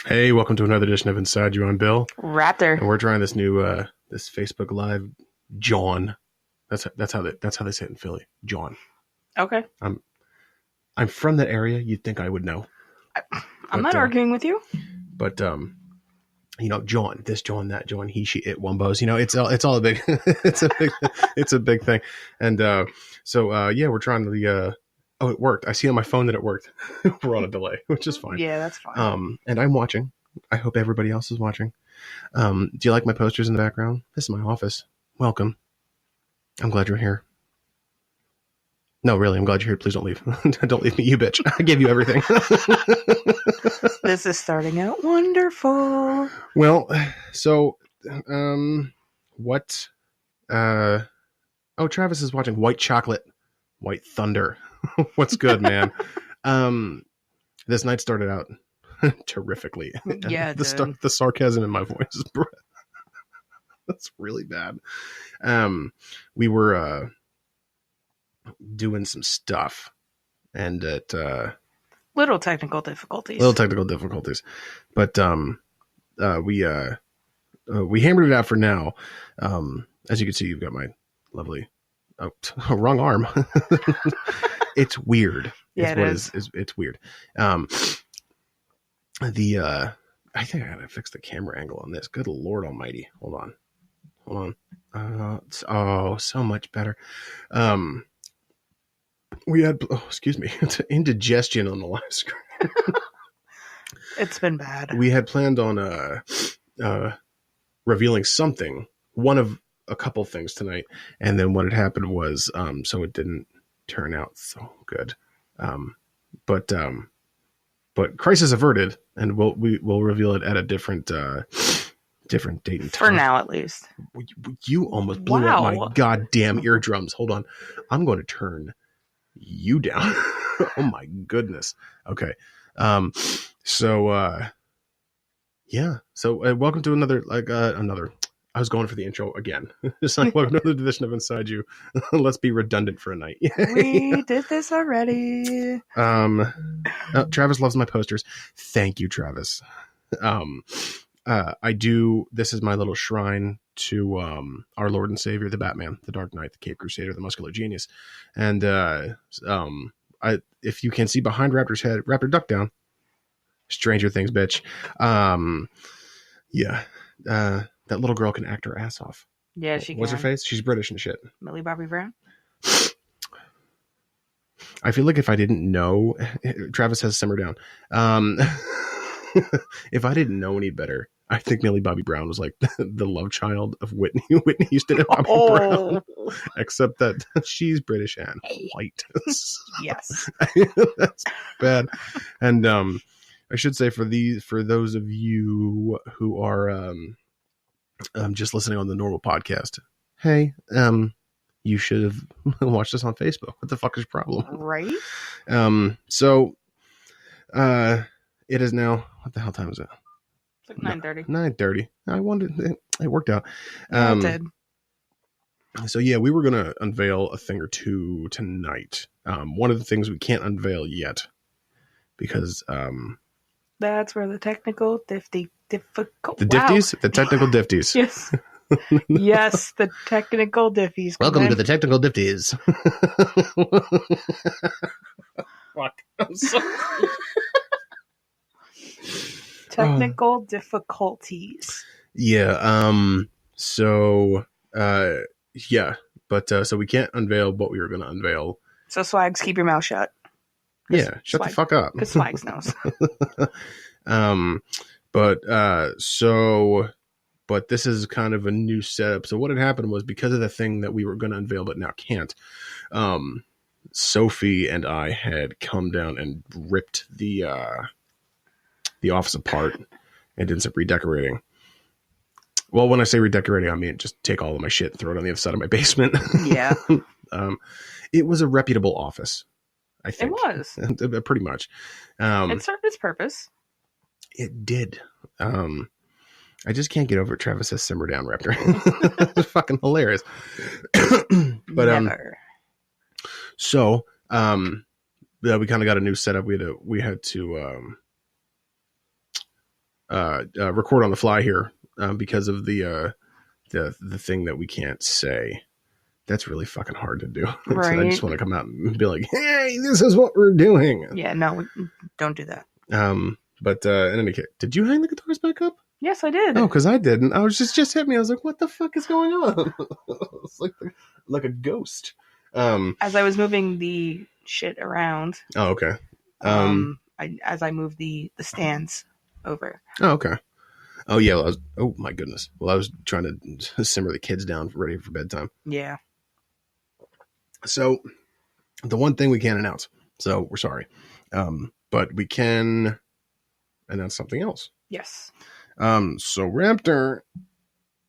Hey, welcome to another edition of Inside You. I'm Bill. Raptor. And we're trying this new this Facebook Live John. That's how they say it in Philly. John. Okay. I'm from that area. You'd think I would know. I'm not arguing with you. But John, this John, that John, he, she, it, wombos. It's all a big it's a big thing. And we're trying to it worked. I see on my phone that it worked. We're on a delay, which is fine. Yeah, that's fine. And I'm watching. I hope everybody else is watching. Do you like my posters in the background? This is my office. Welcome. I'm glad you're here. No, really, I'm glad you're here. Please don't leave. Don't leave me, you bitch. I gave you everything. This is starting out wonderful. Well, so, what? Travis is watching White Chocolate, White Thunder. What's good, man? This night started out terrifically. Yeah, the sarcasm in my voice, that's really bad. We were doing some stuff, and at little technical difficulties, but we hammered it out for now. As you can see, you've got my lovely wrong arm. It's weird. Yeah, it is. It's weird. I think I gotta fix the camera angle on this. Good Lord Almighty! Hold on. So much better. We had indigestion on the live screen. It's been bad. We had planned on revealing something, one of a couple things tonight, and then what had happened was so it didn't turn out so good. But crisis averted, and we'll reveal it at a different date and time. For now, at least. You almost blew up my goddamn eardrums. Hold on, I'm going to turn you down. Oh my goodness. Okay. So welcome to another. I was going for the intro again. It's like, welcome to another edition of Inside You. Let's be redundant for a night. We did this already. Travis loves my posters. Thank you, Travis. I do. This is my little shrine to our Lord and Savior, the Batman, the Dark Knight, the Cape Crusader, the Muscular Genius. And if you can see behind Raptor's head, Raptor, duck down. Stranger Things, bitch. That little girl can act her ass off. Yeah, she can. What's her face? She's British and shit. Millie Bobby Brown? I feel like if I didn't know, Travis has simmer down. If I didn't know any better, I think Millie Bobby Brown was like the love child of Whitney. Whitney Houston and Bobby Brown. Except that she's British and white. Yes. That's bad. And I should say for those of you who are just listening on the normal podcast, hey, you should have watched us on Facebook. What the fuck is your problem? Right. It is now, what the hell time is it? It's like 9:30. 9:30. I wanted it worked out. It did. So yeah, we were gonna unveil a thing or two tonight. One of the things we can't unveil yet because that's where the technical difficulties. The technical diffies. Yes. Yes, the technical diffies. Welcome to the technical diffies. Fuck. I'm sorry. Technical difficulties. Yeah. So we can't unveil what we were going to unveil. So Swags, keep your mouth shut. Yeah, shut the fuck up. Because Swags knows. But this is kind of a new setup. So what had happened was, because of the thing that we were going to unveil but now can't, Sophie and I had come down and ripped the office apart and did some redecorating. Well, when I say redecorating, I mean just take all of my shit and throw it on the other side of my basement. Yeah. It was a reputable office, I think. It was. Pretty much. It served its purpose. It did. I just can't get over Travis says simmer down, Raptor. It's fucking hilarious. But Never. So we kind of got a new setup. We had to record on the fly here because of the thing that we can't say. That's really fucking hard to do. Right. I just want to come out and be like, hey, this is what we're doing. Yeah, no, don't do that. But in any case, did you hang the guitars back up? Yes, I did. Oh, because I didn't. I was just hit me. I was like, what the fuck is going on? It's like a ghost. As I was moving the shit around. Oh, okay. As I moved the stands over. Oh, okay. Oh, yeah. Well, oh, my goodness. Well, I was trying to simmer the kids down ready for bedtime. Yeah. So, the one thing we can't announce. So, we're sorry. But we can announce something else. Yes. So, Raptor...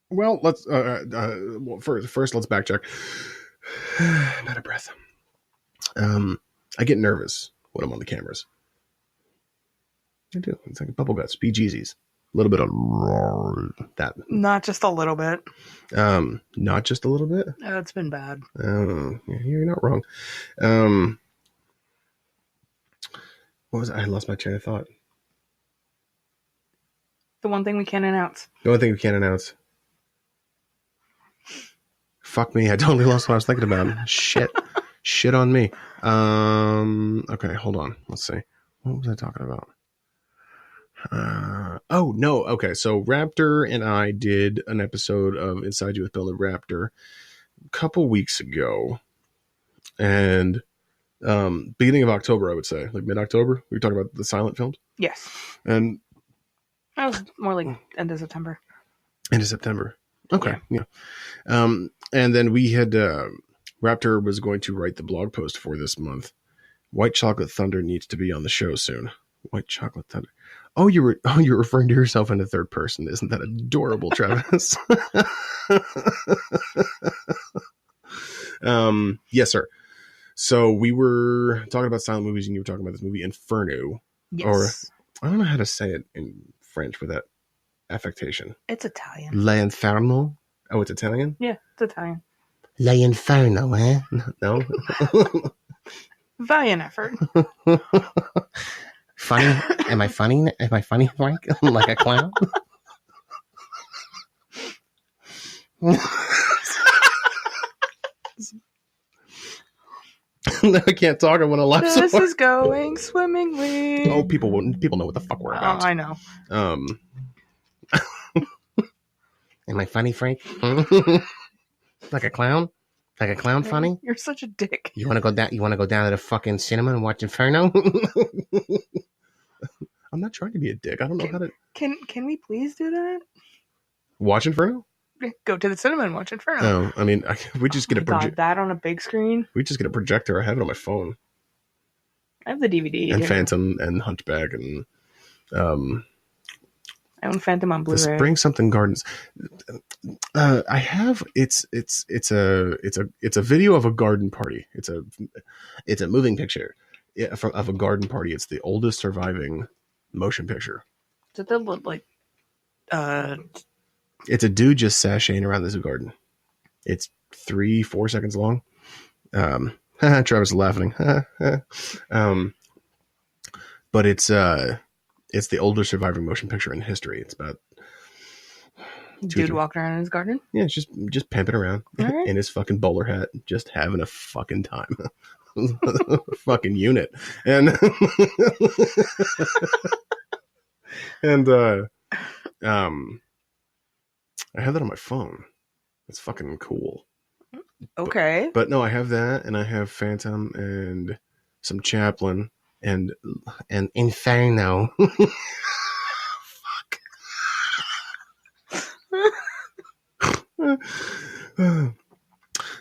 Well, let's... first, let's backcheck. I'm out of breath. I get nervous when I'm on the cameras. I do. It's like bubble guts, BGZs. A little bit of that. Not just a little bit. Not just a little bit. Oh, it's been bad. You're not wrong. What was it? I lost my train of thought. The one thing we can't announce. The only thing we can't announce. Fuck me. I totally lost what I was thinking about. Shit on me. Okay, hold on. Let's see. What was I talking about? Oh, no. Okay, so Raptor and I did an episode of Inside You with Billandraptor a couple weeks ago. And beginning of October, I would say. Like mid-October. We were talking about the silent films. Yes. And that was more like end of September. End of September. Okay, yeah. And then we had... Raptor was going to write the blog post for this month. White Chocolate Thunder needs to be on the show soon. White Chocolate Thunder. Oh, you're referring to yourself in the third person. Isn't that adorable, Travis? Yes, sir. So we were talking about silent movies, and you were talking about this movie Inferno. Yes. Or I don't know how to say it in French with that affectation. It's Italian. L'Inferno. Oh, it's Italian? Yeah, it's Italian. L'Inferno, eh? No. Valiant effort. Funny? Am I funny? Am I funny, Frank? Like a clown? I can't talk. I want to laugh. This is going swimmingly. Oh, people know what the fuck we're about. Oh, I know. Am I funny, Frank? Like a clown? Like a clown funny? You're such a dick. You want to go down? You want to go down to the fucking cinema and watch Inferno? I'm not trying to be a dick. I don't know how to. Can we please do that? Watch Inferno? Go to the cinema and watch Inferno. Oh, I mean, we just get that on a big screen. We just get a projector. I have it on my phone. I have the DVD. And Phantom and Hunchback and I own Phantom on Blu-ray. Spring something Gardens. I have it's a video of a garden party. It's a moving picture of a garden party. It's the oldest surviving motion picture. Is it the like? It's a dude just sashaying around this garden. It's 3-4 seconds long. Travis is laughing. But it's the oldest surviving motion picture in history. It's about dude walking around in his garden. Yeah, it's just pimping around in his fucking bowler hat, just having a fucking time. Fucking unit. And I have that on my phone. It's fucking cool. Okay. But no, I have that, and I have Phantom and some Chaplin and Inferno. Fuck.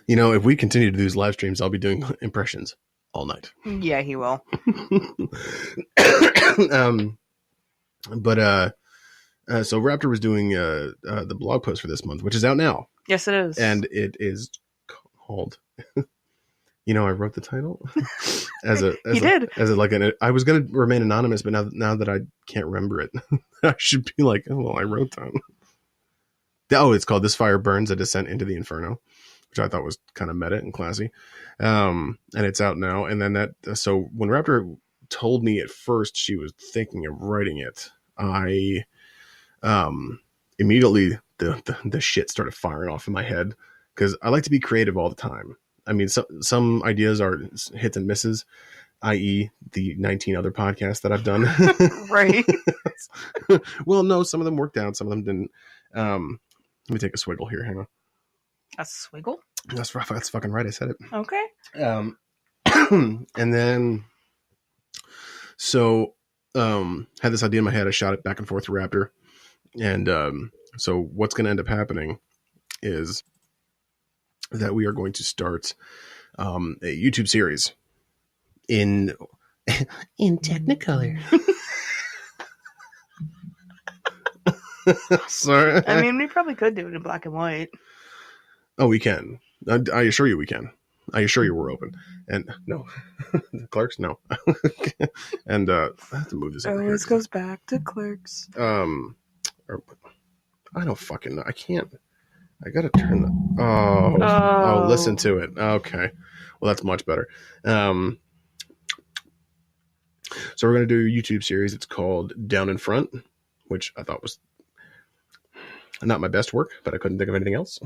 You know, if we continue to do these live streams, I'll be doing impressions all night. Yeah, he will. So Raptor was doing the blog post for this month, which is out now. Yes, it is. And it is called, you know, I wrote the title as I was going to remain anonymous, but now that I can't remember it, I should be like, oh, well, I wrote that. Oh, it's called This Fire Burns, A Descent into the Inferno, which I thought was kind of meta and classy. And it's out now. And then so when Raptor told me at first she was thinking of writing it, I immediately the shit started firing off in my head because I like to be creative all the time. I mean, some ideas are hits and misses, i.e. the 19 other podcasts that I've done. Right. Well, no, some of them worked out. Some of them didn't. Let me take a swiggle here. Hang on. A swiggle? That's rough. That's fucking right. I said it. Okay. And then, so, had this idea in my head. I shot it back and forth to Raptor. And, so what's going to end up happening is that we are going to start, a YouTube series in Technicolor. Sorry. I mean, we probably could do it in black and white. Oh, we can. I assure you we can. I assure you we're open. And no. Clerks? No. And I have to move this over Always here. goes back to Clerks. I don't fucking know. I can't. I gotta turn the. Oh, listen to it. Okay. Well, that's much better. So we're gonna do a YouTube series. It's called Down in Front, which I thought was not my best work, but I couldn't think of anything else.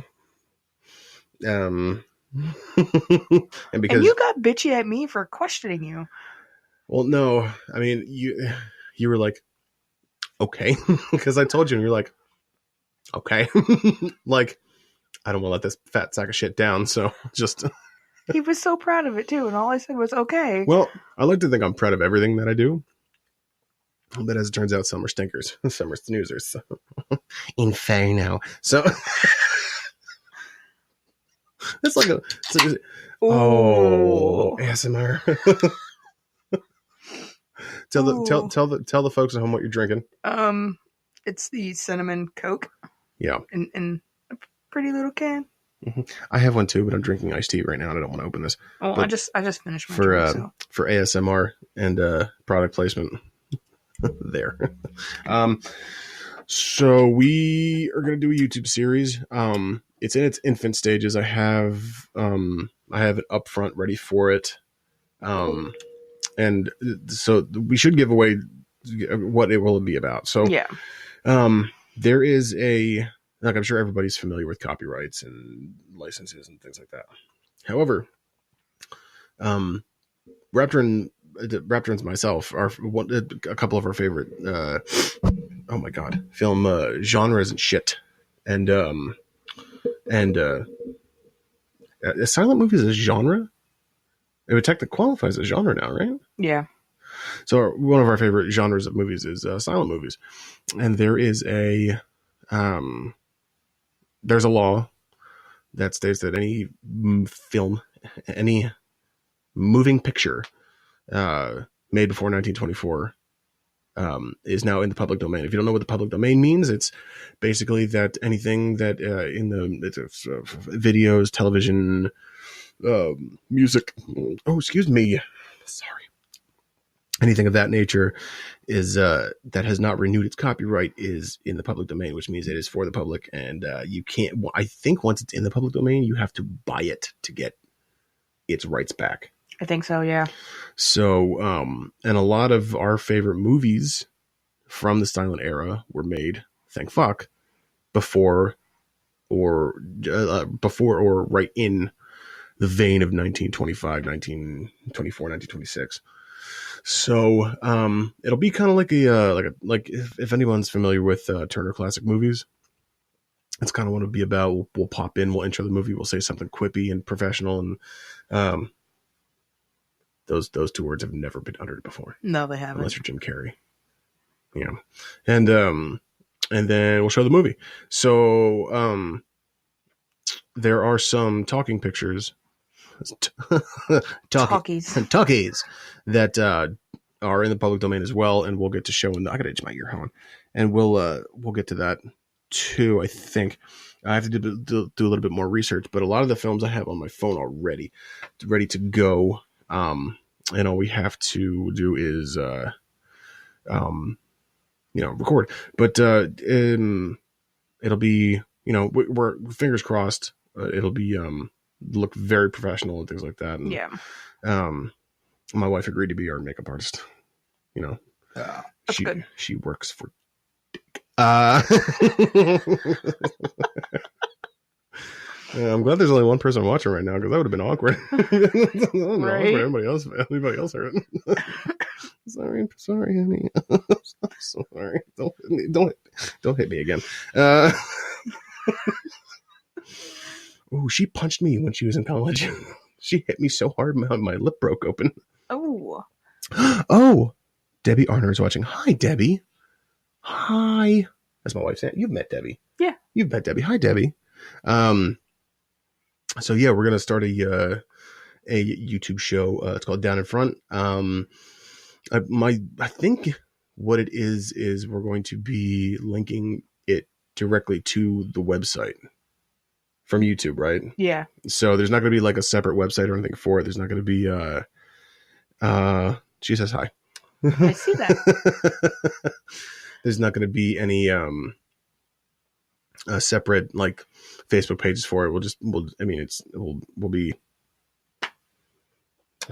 And because And you got bitchy at me for questioning you. well, no, I mean you were like, okay, because I told you, and you're like, okay, like I don't want to let this fat sack of shit down, so just. He was so proud of it too, and all I said was okay. Well, I like to think I'm proud of everything that I do, but as it turns out, some are stinkers, some are snoozers. So. Inferno. So it's like Ooh. ASMR. tell the folks at home what you're drinking. It's the cinnamon Coke. Yeah, in a pretty little can. Mm-hmm. I have one too, but I'm drinking iced tea right now, and I don't want to open this. Oh, but I just finished my for drink, so. for ASMR and product placement. There. So we are going to do a YouTube series. It's in its infant stages. I have it up front ready for it. And so we should give away what it will be about. So Yeah. there is like I'm sure everybody's familiar with copyrights and licenses and things like that. However, Raptor and myself are a couple of our favorite oh my god, film genres and shit. And silent movies is a genre? It would technically qualify as a genre now, right? Yeah. So one of our favorite genres of movies is silent movies. And there is there's a law that states that any film, any moving picture made before 1924 is now in the public domain. If you don't know what the public domain means, it's basically that anything that in the videos, television, music, anything of that nature is that has not renewed its copyright is in the public domain, which means it is for the public, and you can't. I think once it's in the public domain, you have to buy it to get its rights back. I think so, yeah. So, and a lot of our favorite movies from the silent era were made, thank fuck, before or right in the vein of 1925, 1924, 1926. So, it'll be kind of like if anyone's familiar with Turner Classic Movies, it's kind of what it'll be about. We'll pop in, we'll intro the movie, we'll say something quippy and professional, and those two words have never been uttered before. No, they haven't. Unless you're Jim Carrey. Yeah. And then we'll show the movie. So there are some talking pictures. Talkies that are in the public domain as well, and we'll get to show. I gotta itch my ear, hold on. And we'll get to that too. I think I have to do a little bit more research, but a lot of the films I have on my phone already, ready to go. And all we have to do is record. But it'll be, we're fingers crossed. It'll be look very professional and things like that. And, yeah. My wife agreed to be our makeup artist. That's good. She works for I'm glad there's only one person watching right now because that would have been awkward. I don't know Right? for anybody else heard it. sorry, honey. I'm so sorry. Don't hit me again. Oh, she punched me when she was in college. She hit me so hard my lip broke open. Oh. Oh, Debbie Arner is watching. Hi, Debbie. Hi. That's my wife's name. You've met Debbie. Yeah. You've met Debbie. Hi, Debbie. So yeah, we're gonna start a YouTube show. It's called Down in Front. I think what it is we're going to be linking it directly to the website from YouTube, right? Yeah. So there's not going to be like a separate website or anything for it. There's not going to be she says hi. I see that. There's not going to be any separate like Facebook pages for it. We'll be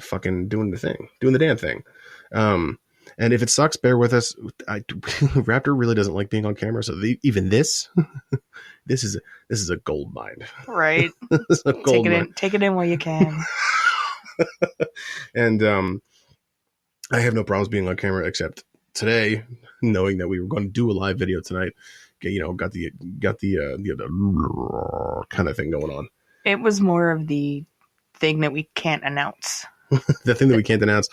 fucking doing the damn thing. And if it sucks, bear with us. Raptor really doesn't like being on camera, so even this is a gold mine. Right. This is a gold mine. Take it in while you can. And I have no problems being on camera except today, knowing that we were going to do a live video tonight. Got the kind of thing going on. It was more of the thing that we can't announce. The thing that we can't announce,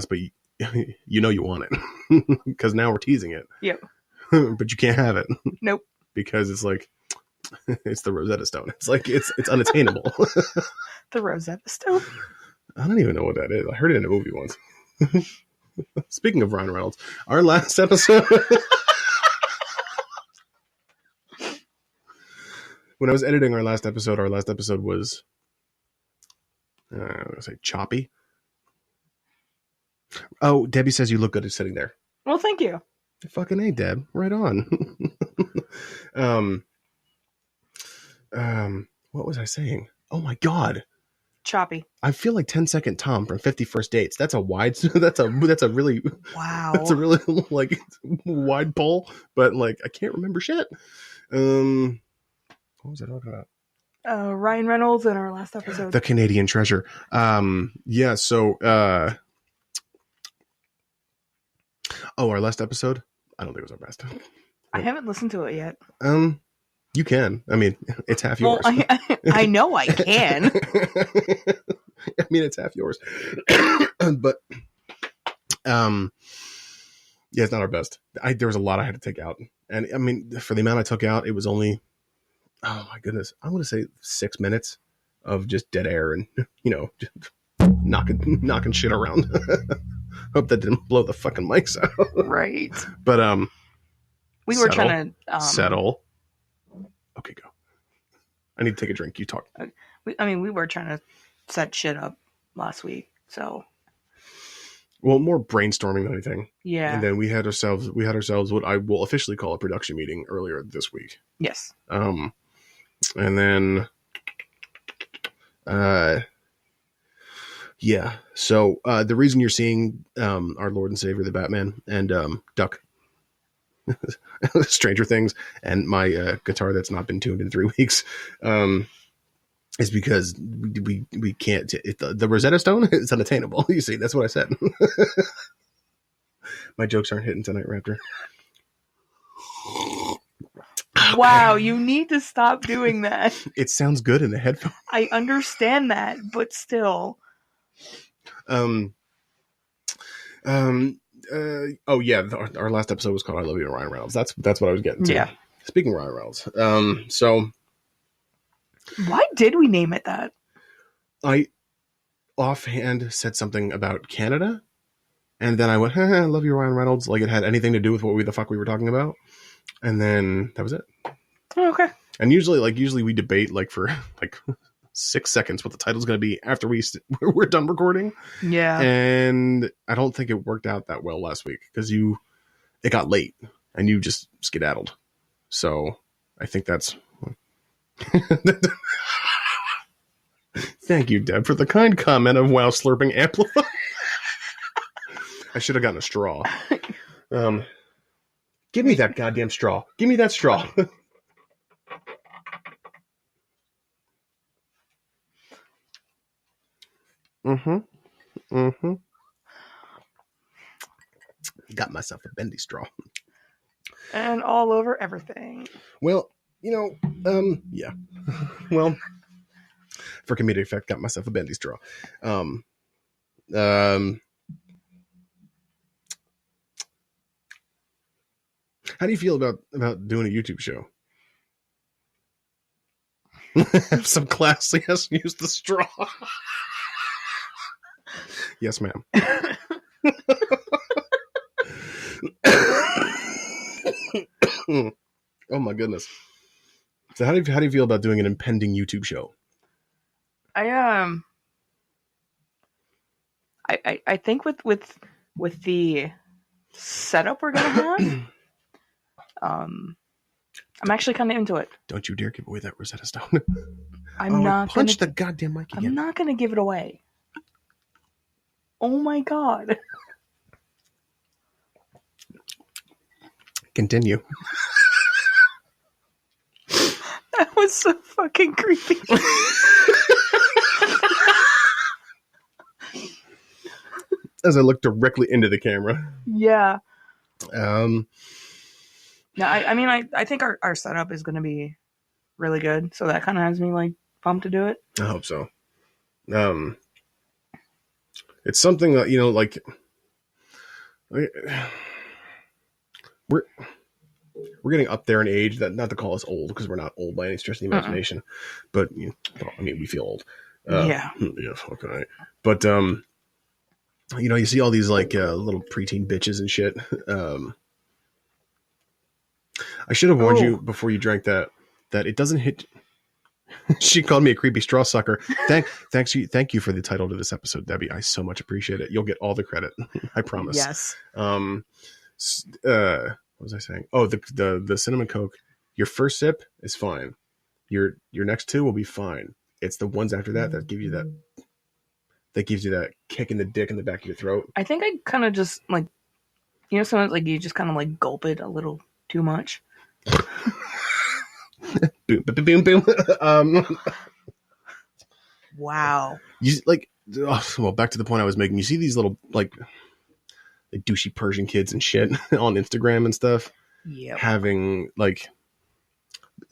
but you want it because now we're teasing it. Yep. But you can't have it. Nope. Because it's like it's the Rosetta Stone. It's like it's unattainable. The Rosetta Stone. I don't even know what that is. I heard it in a movie once. Speaking of Ryan Reynolds, our last episode. When I was editing our last episode was I'm gonna say choppy. Oh, Debbie says you look good at sitting there. Well, thank you. Fucking A, Deb. Right on. What was I saying? Oh my God. Choppy. I feel like 10-second Tom from 50 First Dates. That's a really Wow. That's a really like wide pull, but like I can't remember shit. What was I talking about? Ryan Reynolds in our last episode. The Canadian Treasure. Yeah, so our last episode? I don't think it was our best. I haven't listened to it yet. You can. I mean, it's half yours. Well, I know I can. I mean, it's half yours. But yeah, it's not our best. There was a lot I had to take out. And I mean, for the amount I took out, it was only, oh my goodness, I'm going to say 6 minutes of just dead air and, just knocking shit around. Hope that didn't blow the fucking mics out. Right. But we were trying to settle. Okay, go. I need to take a drink. You talk. We were trying to set shit up last week, so. Well, more brainstorming than anything. Yeah. And then we had ourselves what I will officially call a production meeting earlier this week. Yes. And then yeah. So the reason you're seeing our Lord and Savior the Batman and Duck Stranger Things and my guitar that's not been tuned in 3 weeks is because we can't the Rosetta Stone is unattainable. You see, that's what I said. My jokes aren't hitting tonight, Raptor. Wow, you need to stop doing that. It sounds good in the headphones. I understand that, but still. Oh yeah, our last episode was called "I Love You" and Ryan Reynolds. That's what I was getting to. Yeah. Speaking of Ryan Reynolds, so why did we name it that? I offhand said something about Canada, and then I went, "I love you, Ryan Reynolds," like it had anything to do with what the fuck we were talking about, and then that was it. Okay. And usually we debate like for like 6 seconds what the title's going to be after we're done recording. Yeah. And I don't think it worked out that well last week because it got late and you just skedaddled. So I think that's. Thank you, Deb, for the kind comment of "Wow, slurping amplifier." I should have gotten a straw. Give Give me that goddamn straw. Give me that straw. Got myself a bendy straw. And all over everything. Well, yeah. Well, for comedic effect, got myself a bendy straw. How do you feel about doing a YouTube show? Have some class. Yes, use the straw. Yes, ma'am. Oh my goodness. So how do you feel about doing an impending YouTube show? I think with the setup we're gonna have, I'm actually kind of into it. Don't you dare give away that Rosetta Stone. I'm not punch the goddamn mic again. I'm not gonna give it away. Oh my god. Continue. That was so fucking creepy. As I look directly into the camera. Yeah. No, I think our setup is going to be really good. So that kind of has me like pumped to do it. I hope so. It's something that, like we're getting up there in age. That not to call us old because we're not old by any stretch of the imagination, but we feel old. Yeah. Yeah. Okay. But you see all these like little preteen bitches and shit. I should have warned you before you drank that it doesn't hit. She called me a creepy straw sucker. Thank you for the title to this episode, Debbie. I so much appreciate it. You'll get all the credit. I promise. Yes. What was I saying? Oh, the cinnamon Coke. Your first sip is fine. Your next two will be fine. It's the ones after that give you that. That gives you that kick in the dick in the back of your throat. I think I kind of just like, sometimes like you just kind of like gulp it a little too much. Boom, boom, boom, boom. Wow. You like, well, back to the point I was making. You see these little like douchey Persian kids and shit on Instagram and stuff. Yeah. Having like,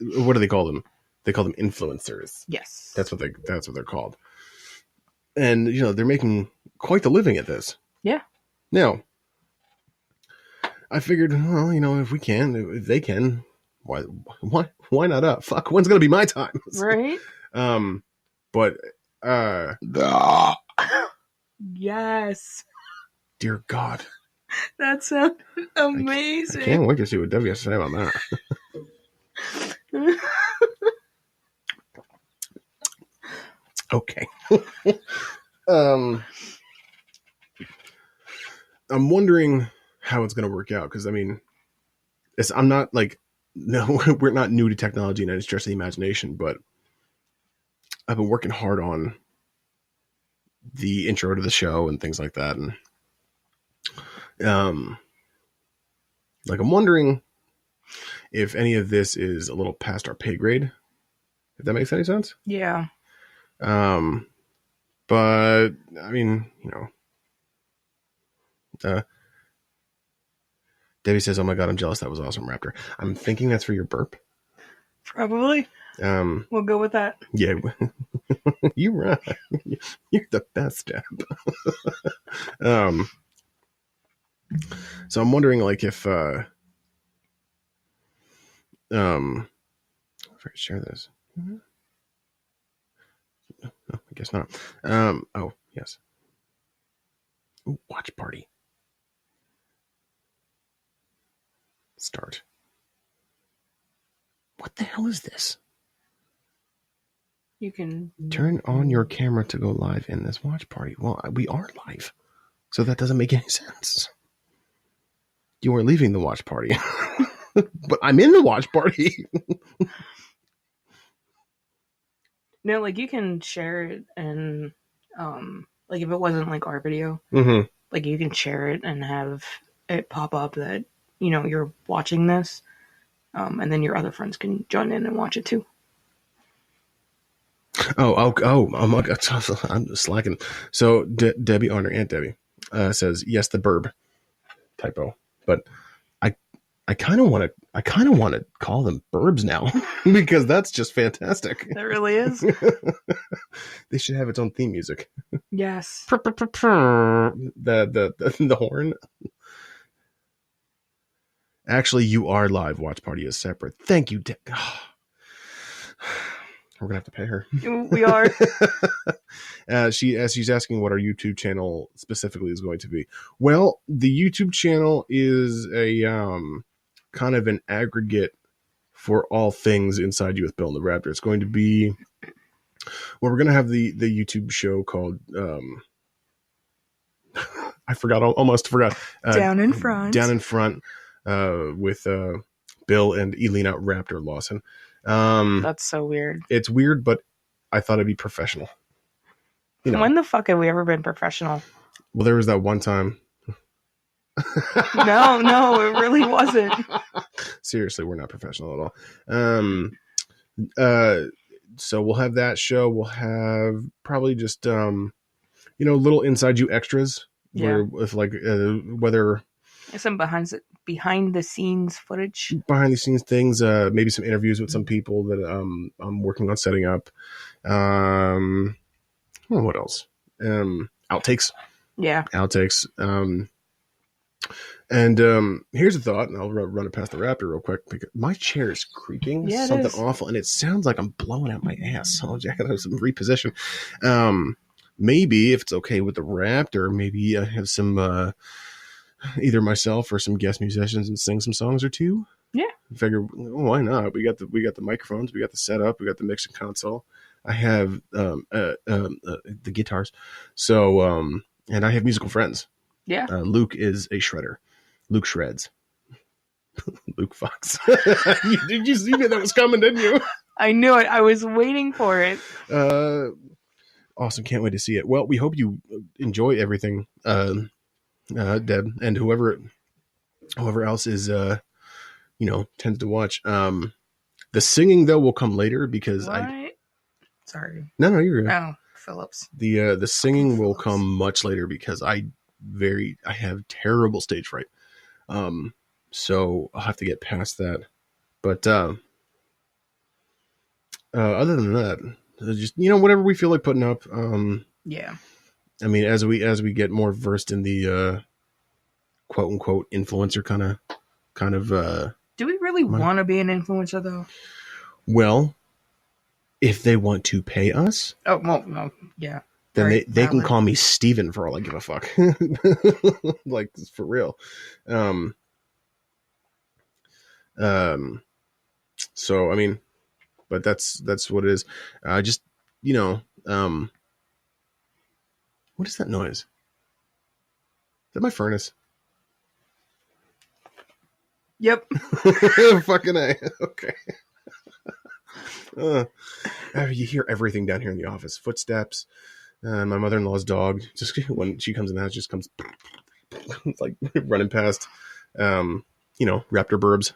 what do they call them? They call them influencers. Yes. That's what they're called. And they're making quite the living at this. Yeah. Now, I figured, well, if they can, why not up? Fuck, when's gonna be my time? Right. But yes. Dear God, that sounds amazing. I can't wait to see what Debbie has to say about that. Okay. I'm wondering how it's going to work out because I'm not like, no, we're not new to technology and any stretch of the imagination, but I've been working hard on the intro to the show and things like that, and like I'm wondering if any of this is a little past our pay grade. If that makes any sense. Yeah. But Debbie says, "Oh my God, I'm jealous. That was awesome, Raptor." I'm thinking that's for your burp. Probably. We'll go with that. Yeah, you're right. You're the best, Deb. So I'm wondering, like, if I could share this. No, I guess not. Oh, yes. Ooh, watch party. Start. What the hell is this? You can turn on your camera to go live in this watch party. Well, we are live, so that doesn't make any sense. You are leaving the watch party, but I'm in the watch party. No, like you can share it and if it wasn't like our video, Mm-hmm. like you can share it and have it pop up that you're watching this, and then your other friends can join in and watch it too. Oh, my God. I'm slacking. So Debbie Arner, Aunt Debbie, says, yes, the burb. Typo. But I kind of want to call them burbs now because that's just fantastic. That really is. They should have its own theme music. Yes. The horn. Actually, you are live. Watch party is separate. Thank you. We're gonna have to pay her. We are. She's asking what our YouTube channel specifically is going to be. Well, the YouTube channel is a kind of an aggregate for all things Inside You with Bill and the Raptor. It's going to be, well, we're going to have the YouTube show called, I almost forgot. Down in Front. Down in Front with Bill and Elena Raptor Lawson. That's so weird. It's weird, but I thought it'd be professional. When the fuck have we ever been professional? Well, there was that one time. No, it really wasn't. Seriously, we're not professional at all. So we'll have that show. We'll have probably just little Inside You extras. Yeah. Where with whether some behind the scenes footage, behind the scenes things, maybe some interviews with some people that I'm working on setting up. What else? Outtakes. Yeah. Outtakes. And here's a thought, and I'll run it past the Raptor real quick because my chair is creaking. Yeah, something awful, and it sounds like I'm blowing out my ass. So I gotta have some reposition. Maybe if it's okay with the Raptor, maybe I have some either myself or some guest musicians and sing some songs or two. Yeah, figure why not? We got the microphones, we got the setup, we got the mixing console. I have the guitars, so and I have musical friends. Yeah, Luke is a shredder. Luke shreds. Luke Fox. You knew that was coming, didn't you? I knew it. I was waiting for it. Awesome. Can't wait to see it. Well, we hope you enjoy everything, Deb, and whoever else is, tends to watch. The singing, though, will come later because what? Sorry. No, you're good. Oh, Phillips. The singing will come much later because I have terrible stage fright. So I'll have to get past that. But other than that, just whatever we feel like putting up. Yeah. I mean, as we get more versed in the quote unquote influencer kind of. Do we really want to be an influencer though? Well, if they want to pay us. Oh well, no, yeah. Then right, they can call me Steven for all I give a fuck. Like, for real. So I mean, but that's what it is. Just what is that noise? Is that my furnace? Yep. Fucking A. Okay. You hear everything down here in the office. Footsteps. My mother-in-law's dog, just when she comes in the house, just comes like running past. Raptor burbs.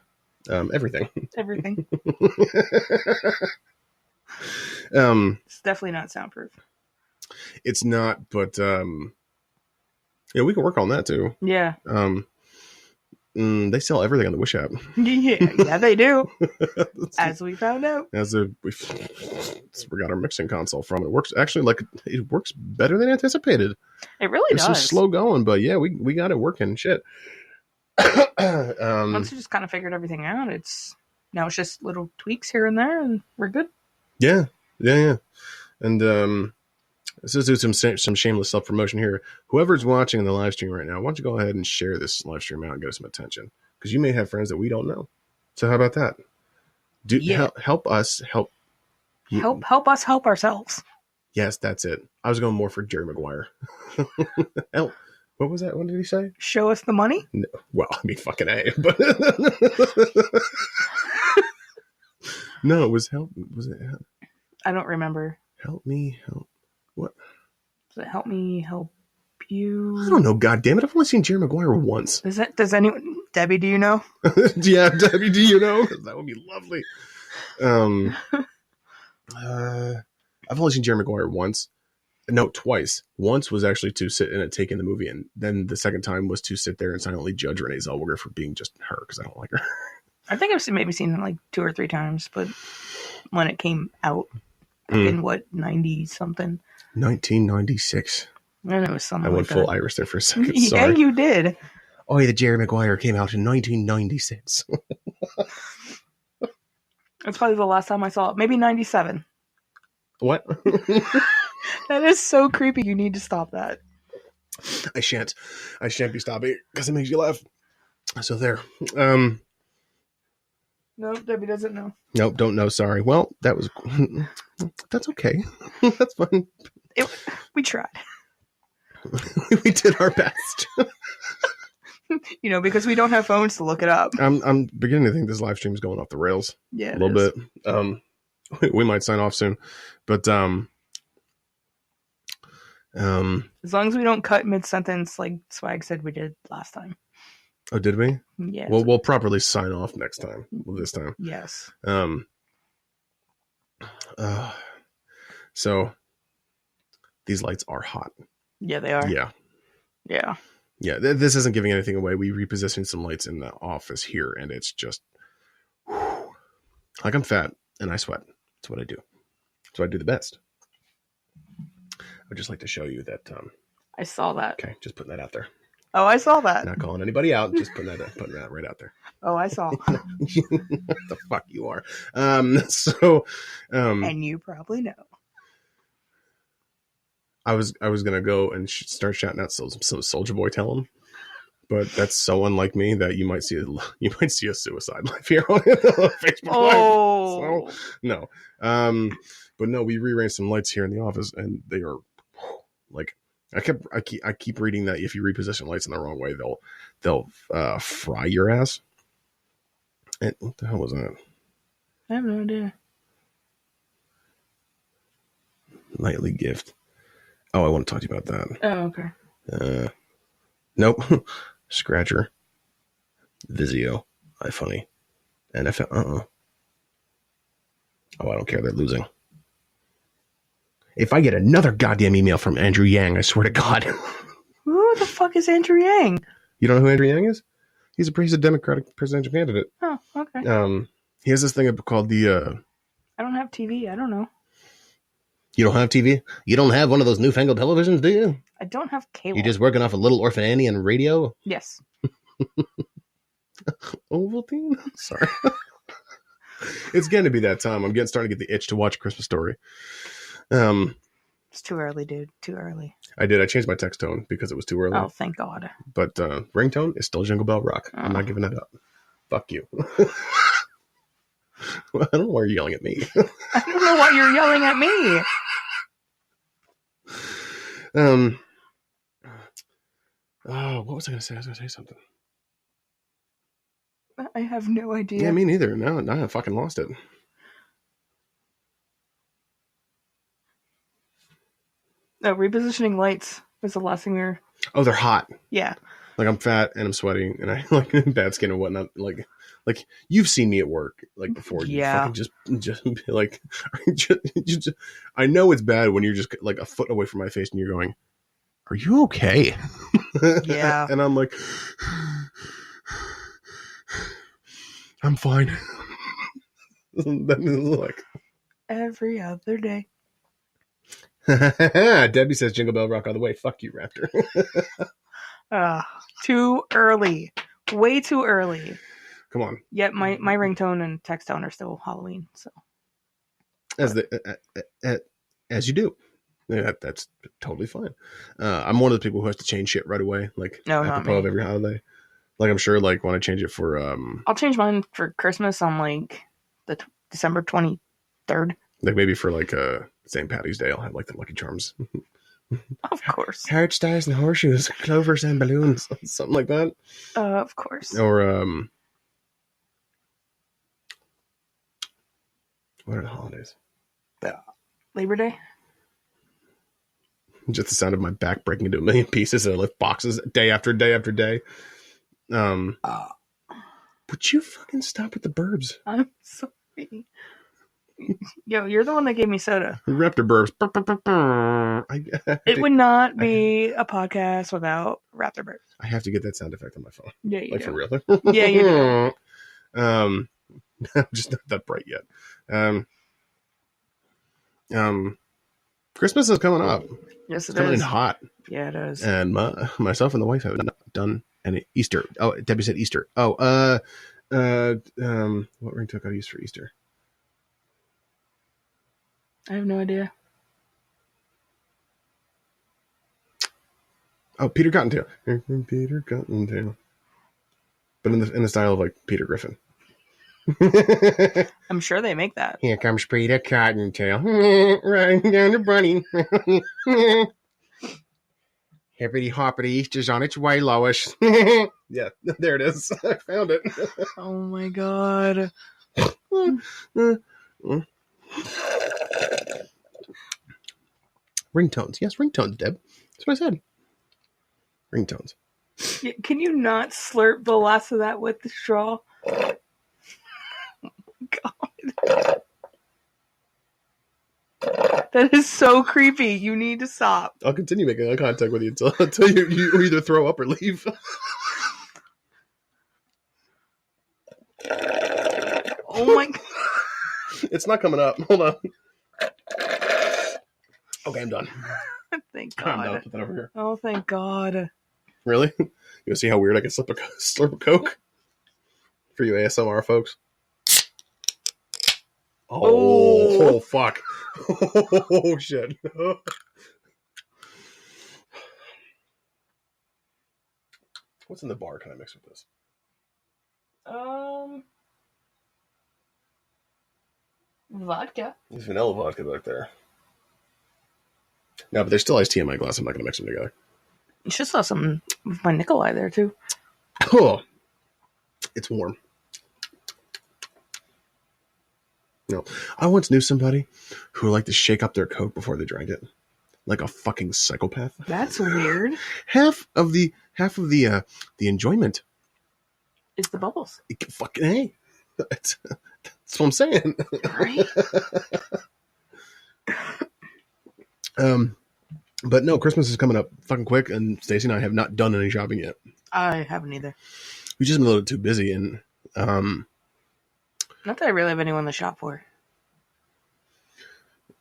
Everything. Everything. It's definitely not soundproof. It's not, but we can work on that too. Yeah. They sell everything on the Wish app. Yeah, they do. As we found out. We got our mixing console from. It works actually it works better than anticipated. It really does. It's just slow going, but yeah, we got it working. Shit. Once we just kind of figured everything out, now it's just little tweaks here and there, and we're good. Yeah. And let's just do some shameless self promotion here. Whoever's watching the live stream right now, why don't you go ahead and share this live stream out and get us some attention, because you may have friends that we don't know. So how about that? Help us help. Help us help ourselves. Yes, that's it. I was going more for Jerry Maguire. Help. What was that? What did he say? Show us the money? No. Well, I mean, fucking A. But no, it was help. Was it? I don't remember. Help me help. What? Was it help me help You. I don't know. God damn it! I've only seen Jerry Maguire once. Does anyone? Debbie, do you know? Yeah, Debbie, do you know? That would be lovely. I've only seen Jerry Maguire once. No, twice. Once was actually to sit in and take in the movie, and then the second time was to sit there and silently judge Renee Zellweger for being just her because I don't like her. I think I've maybe seen it like 2 or 3 times, but when it came out in 90 something, 1996. and it was something. I went like full that. Irish there for a second. Yeah, Sorry. you did. Oh, yeah, the Jerry Maguire came out in 1996. That's probably the last time I saw it. Maybe 97. What? That is so creepy. You need to stop that. I shan't be stopping because it makes you laugh. So there. No, Debbie doesn't know. Nope, don't know. Sorry. Well, that's okay. That's fine. We tried. We did our best. Because we don't have phones to look it up. I'm beginning to think this live stream is going off the rails. Yeah, a little bit. We might sign off soon, but as long as we don't cut mid-sentence like Swag said we did last time. Oh, did we? Yeah. Well, we'll properly sign off next time. This time. Yes. So these lights are hot. Yeah, they are. Yeah. Yeah. Yeah. This isn't giving anything away. We repositioned some lights in the office here, and it's just like I'm fat and I sweat. That's what I do. So I do the best. I would just like to show you that. I saw that. Okay, just putting that out there. Oh, I saw that. Not calling anybody out, just putting that right out there. Oh, I saw. What the fuck you are. And you probably know. I was gonna go and start shouting out some Soldier Boy telling, but that's so unlike me that you might see a suicide life here on Facebook Oh. Live. So, no. But no, we rearranged some lights here in the office, and they are like I keep reading that if you reposition lights in the wrong way, they'll fry your ass. And what the hell was that? I have no idea. Nightly gift. Oh, I want to talk to you about that. Oh, okay. Nope. Scratcher. Vizio. iFunny. NFL. Oh, I don't care. They're losing. If I get another goddamn email from Andrew Yang, I swear to God. Who the fuck is Andrew Yang? You don't know who Andrew Yang is? He's a Democratic presidential candidate. Oh, okay. He has this thing called the. I don't have TV. I don't know. You don't have TV? You don't have one of those newfangled televisions, do you? I don't have cable. You just working off a Little Orphan Annie and radio? Yes. Ovaltine? Sorry. It's going to be that time. I'm starting to get the itch to watch Christmas Story. It's too early, dude. Too early. I did. I changed my text tone because it was too early. Oh, thank God. But ringtone is still Jingle Bell Rock. I'm not giving that up. Fuck you. I don't know why you're yelling at me. I don't know why you're yelling at me. What was I going to say? I was going to say something. I have no idea. Yeah, me neither. No, I fucking lost it. No, repositioning lights was the last thing we were... Oh, they're hot. Yeah. Like I'm fat and I'm sweating and I like bad skin and whatnot. Like you've seen me at work like before. Yeah. You just be like, I know it's bad when you're just like a foot away from my face and you're going, "Are you okay?" Yeah. And I'm like, I'm fine. That is like every other day. Debbie says Jingle Bell Rock all the way. Fuck you, Raptor. Too early. Way too early. Come on. Yet my ringtone and text tone are still Halloween. So as you do. Yeah, that's totally fine. I'm one of the people who has to change shit right away. Like apropos of every holiday. Like I'm sure like when I change it for I'll change mine for Christmas on like the December 23rd. Like maybe for like St. Patty's Day, I'll have like the Lucky Charms. Of course. Heart stars and horseshoes, clovers and balloons, something like that. Of course. Or what are the holidays? Labor Day. Just the sound of my back breaking into a million pieces and I lift boxes day after day after day. Would you fucking stop with the burbs? I'm sorry. Yo, you're the one that gave me soda. Raptor burbs. It would not be a podcast without Raptor burps. I have to get that sound effect on my phone. Yeah, you Like do. for real. Yeah, you do. I'm just not that bright yet. Christmas is coming up. Yes, It's coming in is. hot. Yeah, it is. And myself and the wife have not done any Easter. Oh, Debbie said Easter. Oh, what ring took I use for Easter? I have no idea. Oh, Peter Cottontail. Peter Cottontail. But in the style of like Peter Griffin. I'm sure they make that. Here comes Peter Cottontail. Riding down the bunny. Hippity hoppity, Easter's on its way, Lois. Yeah, there it is. I found it. Oh my god. Ringtones. Yes, ringtones, Deb. That's what I said. Ringtones. Can you not slurp the last of that with the straw? God. That is so creepy. You need to stop. I'll continue making eye contact with you until you either throw up or leave. Oh my god. It's not coming up. Hold on. Okay, I'm done. Thank I'm done. God. Put that over here. Oh, thank God. Really? You want to see how weird I can slurp a Coke? For you ASMR folks. Oh fuck. Oh, shit. What's in the bar can I mix with this? Vodka. There's vanilla vodka back there. No, but there's still iced tea in my glass. I'm not going to mix them together. You should saw some with my Nikolai there, too. Oh, it's warm. No, I once knew somebody who liked to shake up their Coke before they drank it, like a fucking psychopath. That's weird. half of the enjoyment It's the bubbles. Fucking hey, that's what I'm saying. Right? But no, Christmas is coming up fucking quick, and Stacey and I have not done any shopping yet. I haven't either. We've just been a little too busy, and Not that I really have anyone to shop for.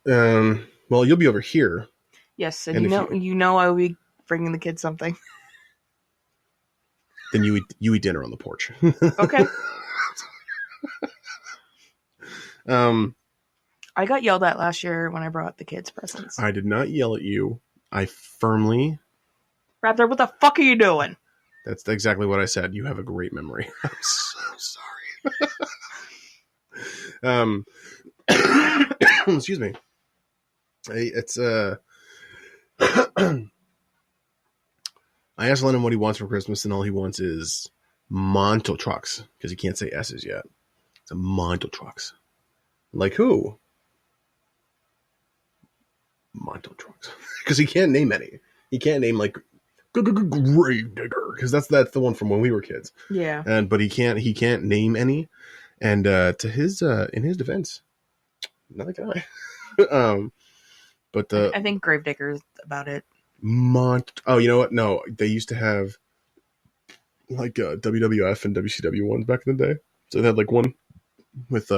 well, you'll be over here. Yes, And and if you know I will be bringing the kids something. Then you eat dinner on the porch. Okay. I got yelled at last year when I brought the kids presents. I did not yell at you. I firmly. Raptor, what the fuck are you doing? That's exactly what I said. You have a great memory. I'm so sorry. Excuse me. It's I asked Lennon what he wants for Christmas, and all he wants is Montel trucks because he can't say S's yet. It's a Montel trucks. Like who? Montel trucks because he can't name any. He can't name like Grave Digger because that's the one from when we were kids. Yeah. But he can't name any. And to his in his defense, neither can I. But I think Gravedigger's about it. Oh, you know what? No, they used to have like WWF and WCW ones back in the day. So they had like one with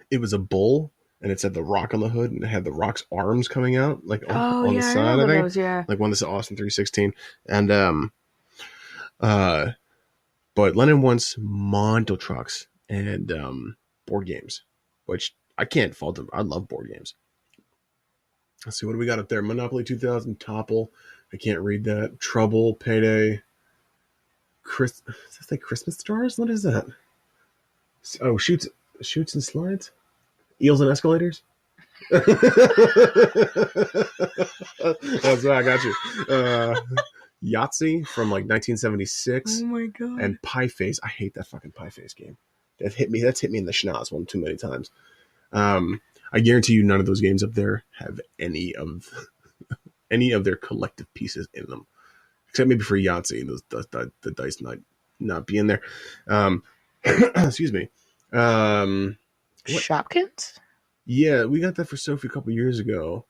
it was a bull and it said The Rock on the hood and it had The Rock's arms coming out like on the side. I think those, yeah. like one that's Austin 316 and but Lennon wants Montel trucks and board games, which I can't fault them. I love board games. Let's see, what do we got up there? Monopoly 2000, Topple. I can't read that. Trouble, Payday. Does that say Christmas Stars? What is that? Oh, Shoots and Slides? Eels and Escalators? That's right, I got you. Yahtzee from like 1976. Oh my god. And Pie Face. I hate that fucking Pie Face game. That's hit me in the schnoz one too many times. I guarantee you none of those games up there have any of any of their collective pieces in them, except maybe for Yahtzee. The dice not be in there. Excuse me. Shopkins? Yeah, we got that for Sophie a couple years ago.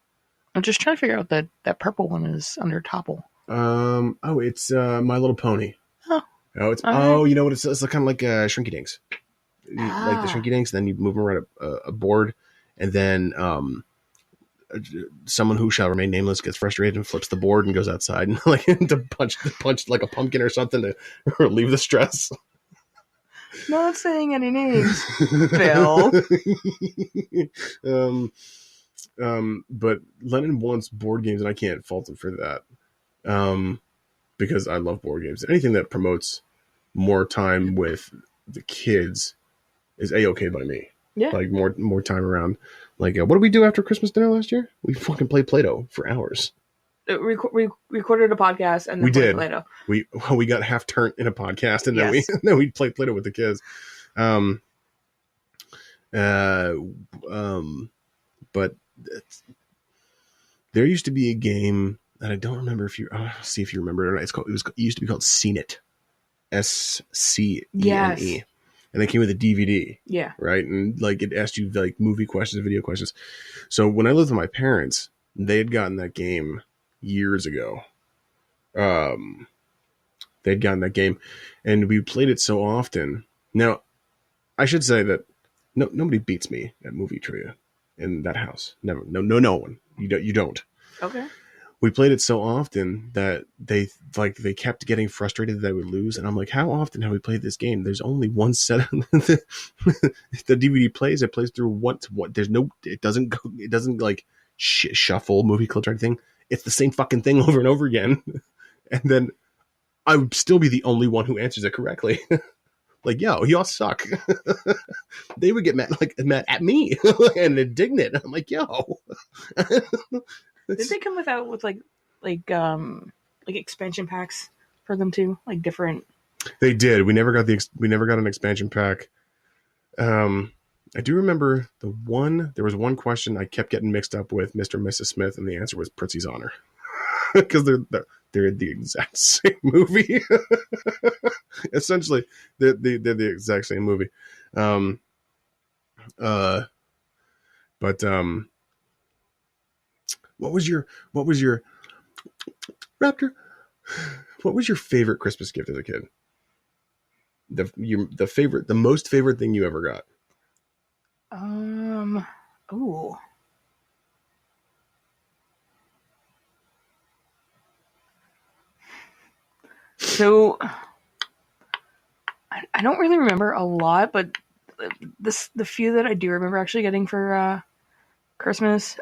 I'm just trying to figure out that purple one is under Topple. It's My Little Pony. Oh. It's right. You know what? It's kind of like Shrinky Dinks. Like the Shrinky Dinks, then you move them around a board, and then someone who shall remain nameless gets frustrated and flips the board and goes outside and like to punch like a pumpkin or something to relieve the stress. Not saying any names, Bill. But Lennon wants board games, and I can't fault him for that. Because I love board games. Anything that promotes more time with the kids is A-okay by me. Yeah. Like more time around. Like, what did we do after Christmas dinner last year? We fucking played Play-Doh for hours. We recorded a podcast and then we played did. Play-Doh. We got half turned in a podcast, and then we played Play-Doh with the kids. But there used to be a game that I don't remember if you see if you remember it or not. It used to be called Scene It. SCENE. Yes. And they came with a DVD. Yeah. Right? And like it asked you like movie questions, video questions. So when I lived with my parents, they had gotten that game years ago. They'd gotten that game and we played it so often. Now, I should say that nobody beats me at movie trivia in that house. Never. No one. You don't. Okay. We played it so often that they kept getting frustrated that I would lose, and I'm like, how often have we played this game? There's only one set of the DVD plays. It plays through what there's no. It doesn't go. It doesn't like shuffle movie clips or anything. It's the same fucking thing over and over again, and then I would still be the only one who answers it correctly. Like, yo, y'all suck. They would get mad at me and indignant. I'm like, yo. Did they come with expansion packs for them too, like different? They did. We never got an expansion pack. I do remember there was one question I kept getting mixed up with Mr. and Mrs. Smith, and the answer was Pritzi's Honor. Because they're the exact same movie. Essentially, they're the exact same movie. What was your Raptor? What was your favorite Christmas gift as a kid? The most favorite thing you ever got? Ooh. So I don't really remember a lot, but the few that I do remember actually getting for Christmas,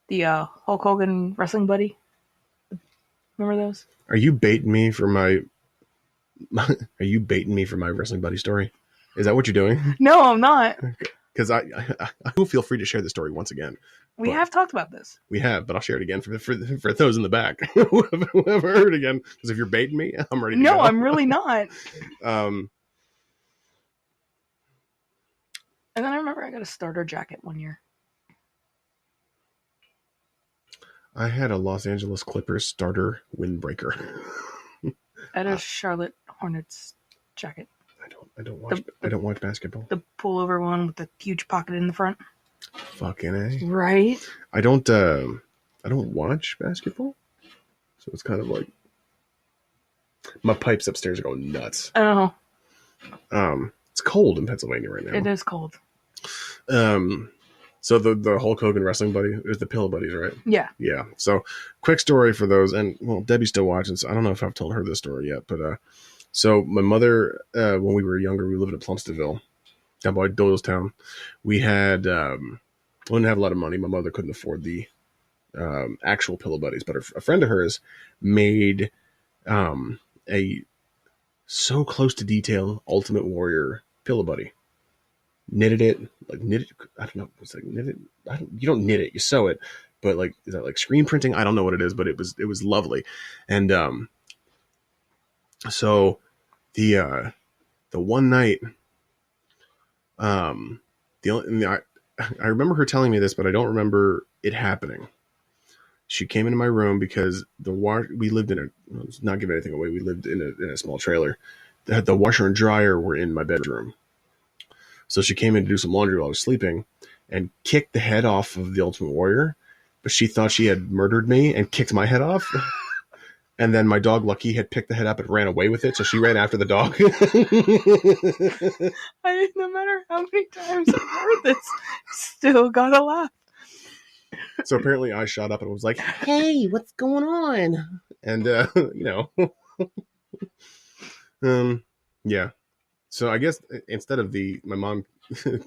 the Hulk Hogan wrestling buddy. Remember those? Are you baiting me for my wrestling buddy story? Is that what you're doing? No, I'm not. Because I will feel free to share the story once again. We have talked about this. We have, but I'll share it again for those in the back who haven't heard again. Because if you're baiting me, I'm ready to go. No, I'm really not. And then I remember I got a starter jacket one year. I had a Los Angeles Clippers starter windbreaker. I had a Charlotte Hornets jacket. I don't watch basketball. The pullover one with the huge pocket in the front. Fucking A. Right? I don't watch basketball. So it's kind of like my pipes upstairs are going nuts. Oh. It's cold in Pennsylvania right now. It is cold. So the Hulk Hogan wrestling buddy is the Pillow Buddies, right? Yeah. Yeah. So quick story for those, and well, Debbie's still watching, so I don't know if I've told her this story yet, but so my mother, when we were younger, we lived in Plumsteadville, down by Doylestown. We had we didn't have a lot of money. My mother couldn't afford the actual Pillow Buddies, but a friend of hers made a so close to detail Ultimate Warrior Pillow Buddy. Knitted it. I don't know. It's like knitted. You don't knit it. You sew it. But like, is that like screen printing? I don't know what it is, but it was lovely. And so the one night, I remember her telling me this, but I don't remember it happening. she came into my room because we lived in let's not give anything away. We lived in a small trailer. The washer and dryer were in my bedroom. So she came in to do some laundry while I was sleeping and kicked the head off of the Ultimate Warrior. But she thought she had murdered me and kicked my head off. And then my dog Lucky had picked the head up and ran away with it. So she ran after the dog. No matter how many times I've heard this, still gotta laugh. So apparently I shot up and was like, hey, what's going on? And, yeah. So I guess instead of my mom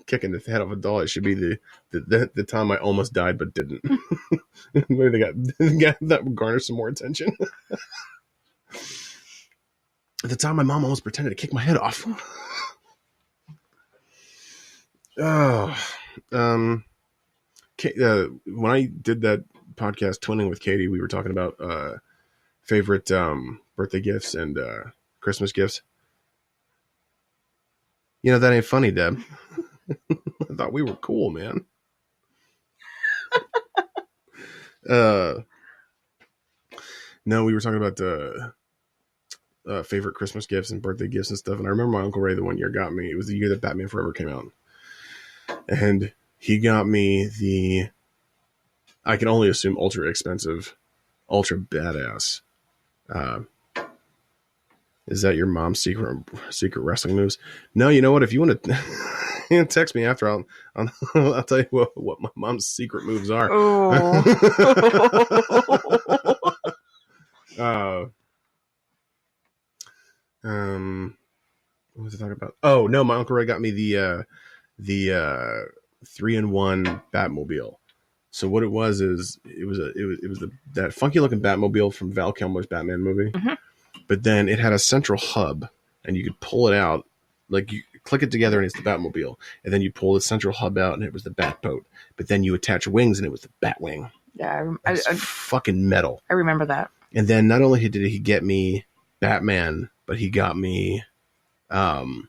kicking the head off a doll, it should be the time I almost died but didn't. Maybe they got that would garner some more attention. At the time, my mom almost pretended to kick my head off. When I did that podcast twinning with Katie, we were talking about favorite birthday gifts and Christmas gifts. You know, that ain't funny, Deb. I thought we were cool, man. No, we were talking about favorite Christmas gifts and birthday gifts and stuff. And I remember my Uncle Ray the one year got me. It was the year that Batman Forever came out. And he got me I can only assume ultra expensive, ultra badass. Is that your mom's secret wrestling moves? No, you know what? If you want to text me after, I'll tell you what my mom's secret moves are. Oh. What was I talking about? Oh no, my Uncle Ray got me the 3-in-1 Batmobile. So what it was is it was that funky looking Batmobile from Val Kilmer's Batman movie. Mm-hmm. But then it had a central hub, and you could pull it out, like you click it together, and it's the Batmobile. And then you pull the central hub out, and it was the Batboat. But then you attach wings, and it was the Batwing. Yeah, I fucking metal. I remember that. And then not only did he get me Batman, but he got me the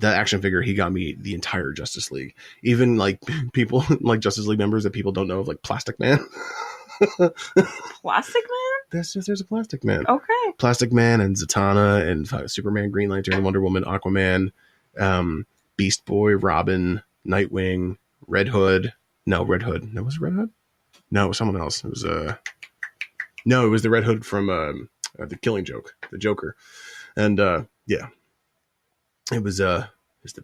action figure. He got me the entire Justice League, even like people like Justice League members that people don't know of, like Plastic Man. Plastic Man? There's a Plastic Man. Okay. Plastic Man and Zatanna and Superman, Green Lantern, Wonder Woman, Aquaman, Beast Boy, Robin, Nightwing, Red Hood. No, Red Hood. No, was it Red Hood? No, it was someone else. It was no, it was the Red Hood from the Killing Joke, the Joker, and yeah, it was the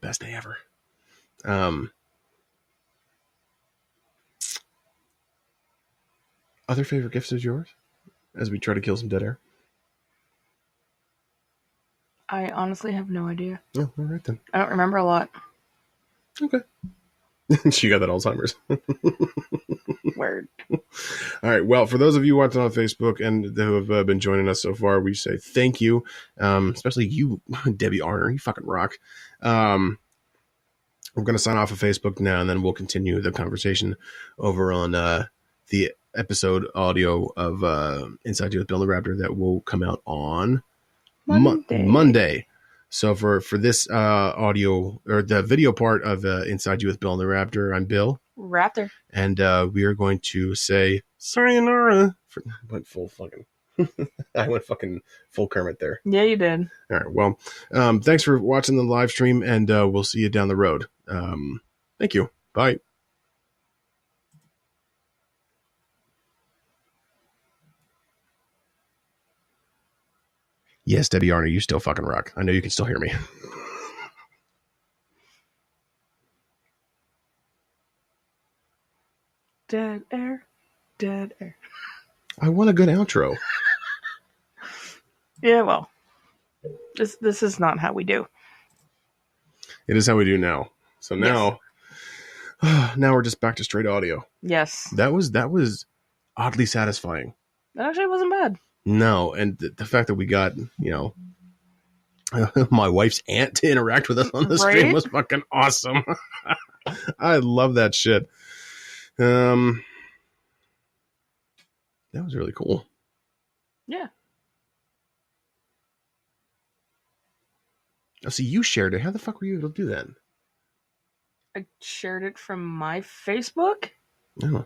best day ever. Other favorite gifts is yours? As we try to kill some dead air. I honestly have no idea. Oh, all right then. I don't remember a lot. Okay. She got that Alzheimer's. Word. All right. Well, for those of you watching on Facebook and who have been joining us so far, we say thank you. Especially you, Debbie Arner. You fucking rock. We're going to sign off of Facebook now, and then we'll continue the conversation over on the episode audio of Inside You with Billandraptor that will come out on Monday. So for this audio or the video part of Inside You with Billandraptor, I'm Bill Raptor, and we are going to say sayonara. Went full fucking. I went fucking full Kermit there. Yeah, you did. All right. Well, thanks for watching the live stream, and we'll see you down the road. Thank you. Bye. Yes, Debbie Arner, you still fucking rock. I know you can still hear me. Dead air. Dead air. I want a good outro. Yeah, well, this is not how we do. It is how we do now. So now, now we're just back to straight audio. Yes. That was oddly satisfying. That actually wasn't bad. No, and the fact that we got, my wife's aunt to interact with us on the stream was fucking awesome. I love that shit. That was really cool. Yeah. Oh, see, you shared it. How the fuck were you able to do that? I shared it from my Facebook. Oh.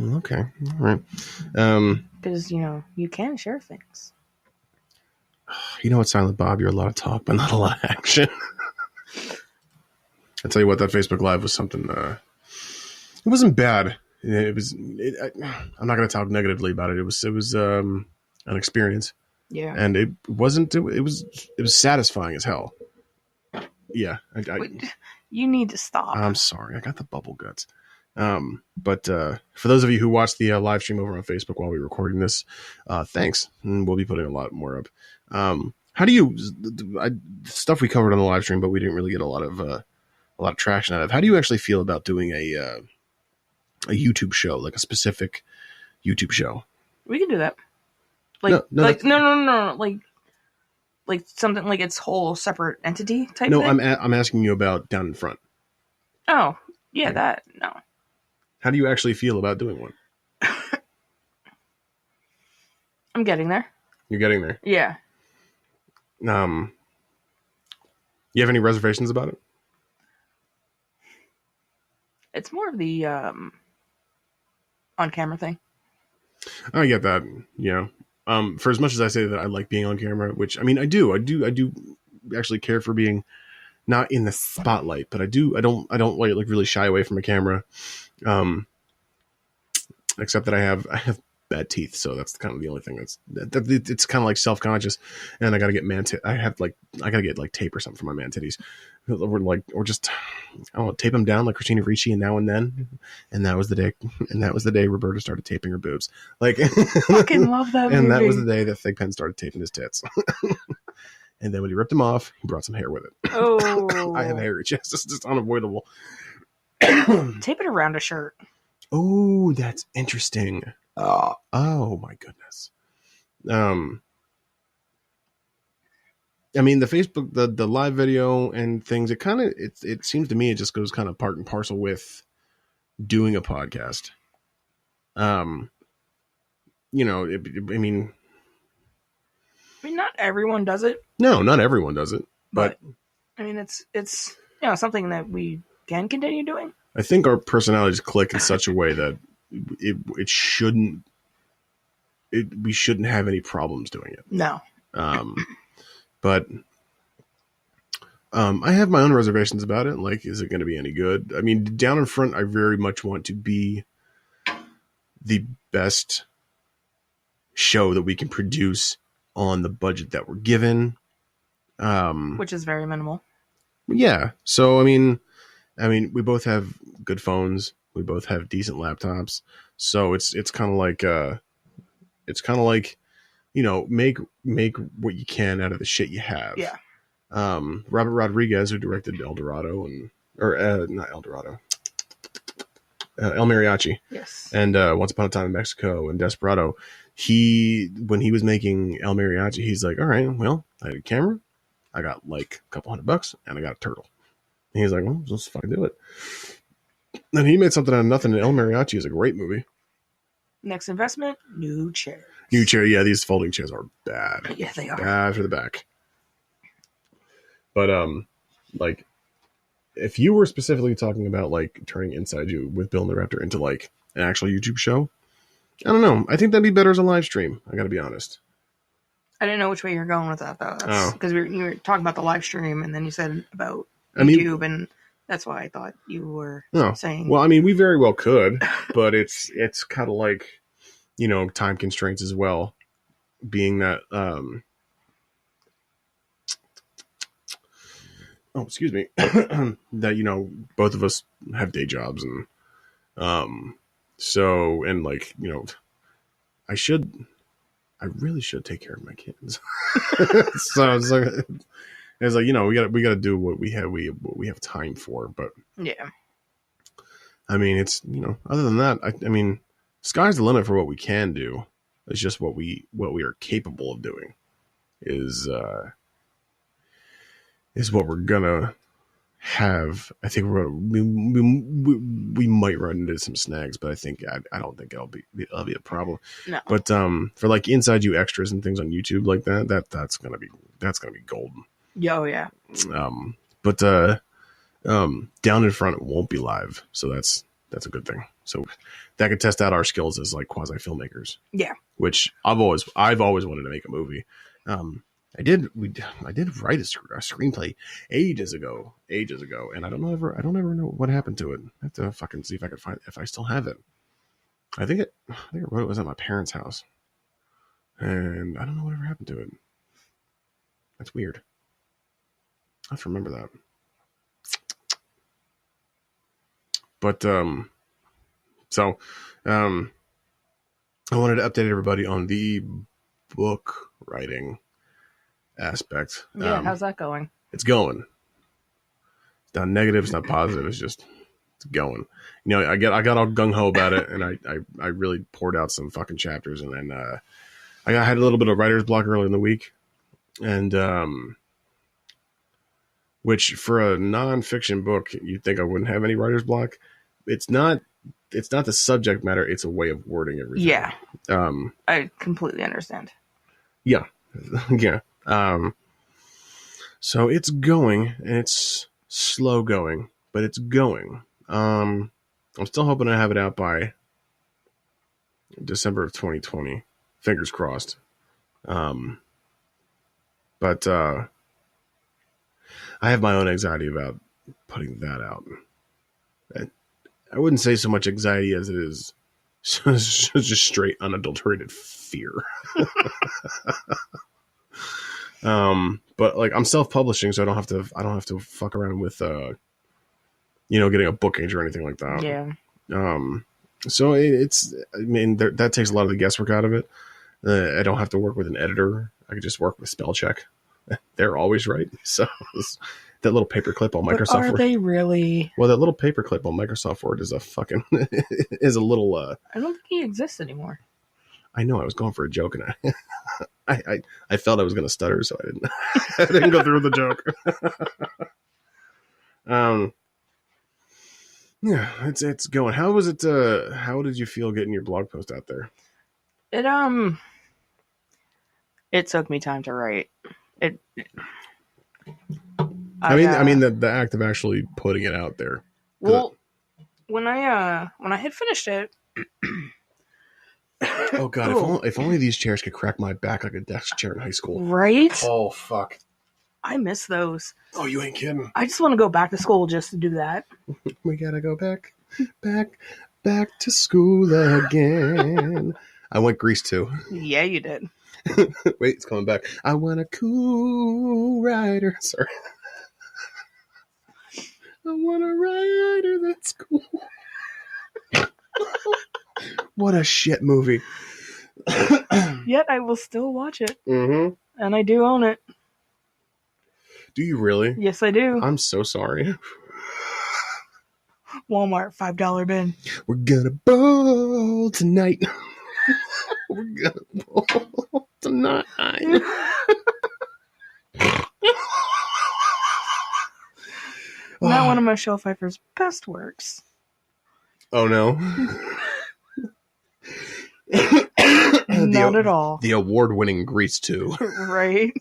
Okay. All right. Because, you can share things. You know what, Silent Bob? You're a lot of talk, but not a lot of action. I tell you what, that Facebook Live was something. It wasn't bad. It was. I'm not going to talk negatively about it. It was an experience, Yeah. and it wasn't. It was satisfying as hell. Yeah. You need to stop. I'm sorry. I got the bubble guts. But for those of you who watched the live stream over on Facebook while we were recording this, thanks. And we'll be putting a lot more up. How do you stuff we covered on the live stream, but we didn't really get a lot of traction out of. How do you actually feel about doing a YouTube show, like a specific YouTube show? We can do that. No. Like something like its whole separate entity type No, thing? I'm asking you about down in front. Oh, yeah, that, no. How do you actually feel about doing one? I'm getting there. You're getting there. Yeah. You have any reservations about it? It's more of the on-camera thing. I get that. Yeah. For as much as I say that I like being on camera, which I mean I do actually care for being not in the spotlight, but I don't like really shy away from a camera. Except that I have bad teeth, so that's kind of the only thing it's kind of like self-conscious, and I gotta get I gotta get like tape or something for my man titties, or just I don't know, tape them down like Christina Ricci and Now and Then, and that was the day Roberta started taping her boobs, like Fucking love that movie. And that was the day that Thigpen started taping his tits. And then when he ripped them off, he brought some hair with it. Oh. I have hair. It's just unavoidable. Tape it around a shirt. Oh, that's interesting. Oh my goodness. I mean, the Facebook, the live video and things, it seems to me it just goes kind of part and parcel with doing a podcast. I mean, not everyone does it. No, not everyone does it. But I mean, it's something that we can continue doing. I think our personalities click in such a way that we shouldn't have any problems doing it. No. But I have my own reservations about it. Like, is it going to be any good? I mean, down in front, I very much want to be the best show that we can produce on the budget that we're given. Which is very minimal. Yeah. So, I mean, we both have good phones. We both have decent laptops. So it's kind of like, make what you can out of the shit you have. Yeah. Robert Rodriguez, who directed El Dorado not El Dorado, El Mariachi. Yes. And Once Upon a Time in Mexico and Desperado. When he was making El Mariachi, he's like, all right, well, I had a camera. I got like a couple $100 and I got a turtle. And he's like, well, let's fucking do it. And he made something out of nothing. And El Mariachi is a great movie. Next investment, new chair. New chair. Yeah, these folding chairs are bad. Yeah, they are. Bad for the back. But, like, if you were specifically talking about, like, turning Inside You with Bill and the Raptor into, like, an actual YouTube show, I don't know. I think that'd be better as a live stream. I gotta be honest. I didn't know which way you're going with that, though. Because you were talking about the live stream, and then you said about YouTube, and that's why I thought you were saying. Well, I mean, we very well could, but it's kind of like, time constraints as well, being that. Excuse me. That both of us have day jobs, and so, and like I really should take care of my kids. So it's like we got to do what we have time for. But yeah, I mean, it's other than that, I mean, sky's the limit for what we can do. It's just what we are capable of doing is what we're gonna have. I think we might run into some snags, but I don't think it'll be a problem. No. But for like Inside You extras and things on YouTube like that's gonna be golden. Oh yeah. But down in front it won't be live, so that's That's a good thing. So that could test out our skills as like quasi filmmakers. Yeah. Which I've always wanted to make a movie. I did write a screenplay ages ago, and I don't ever know what happened to it. I have to fucking see if I can find if I still have it. I think I wrote it was at my parents' house, and I don't know whatever happened to it. That's weird. I have to remember that. But I wanted to update everybody on the book writing aspect. Yeah, how's that going? It's going. It's not negative. It's not positive. It's going. You know, I got all gung ho about it, and I really poured out some fucking chapters, and then I had a little bit of writer's block early in the week, and which for a nonfiction book, you'd think I wouldn't have any writer's block. It's not the subject matter. It's a way of wording everything. Yeah. I completely understand. Yeah. Yeah. So it's going, and it's slow going, but it's going. I'm still hoping to have it out by December of 2020. Fingers crossed. But I have my own anxiety about putting that out. I wouldn't say so much anxiety as it is just straight unadulterated fear. But like I'm self-publishing, so I don't have to fuck around with getting a book agent or anything like that. Yeah. So that takes a lot of the guesswork out of it. I don't have to work with an editor. I could just work with spell check. They're always right. So that little paperclip on Microsoft Word. Are they really? Well, that little paperclip on Microsoft Word is a fucking is a little. I don't think he exists anymore. I know. I was going for a joke, and I felt I was going to stutter, so I didn't go through with the joke. Yeah, it's going. How was it? How did you feel getting your blog post out there? It took me time to write. I mean the act of actually putting it out there. Well, when I had finished it. Oh god! If only these chairs could crack my back like a desk chair in high school. Right? Oh fuck! I miss those. Oh, you ain't kidding. I just want to go back to school just to do that. We gotta go back to school again. I went Grease too. Yeah, you did. Wait, it's coming back. I want a cool rider. Sorry. I want a rider that's cool. What a shit movie. Yet I will still watch it. Mm-hmm. And I do own it. Do you really? Yes, I do. I'm so sorry. Walmart $5 bin. We're gonna bowl tonight. We're gonna bowl tonight. Not one of Michelle Pfeiffer's best works. Oh no. Not at all. The award-winning Grease 2. Right.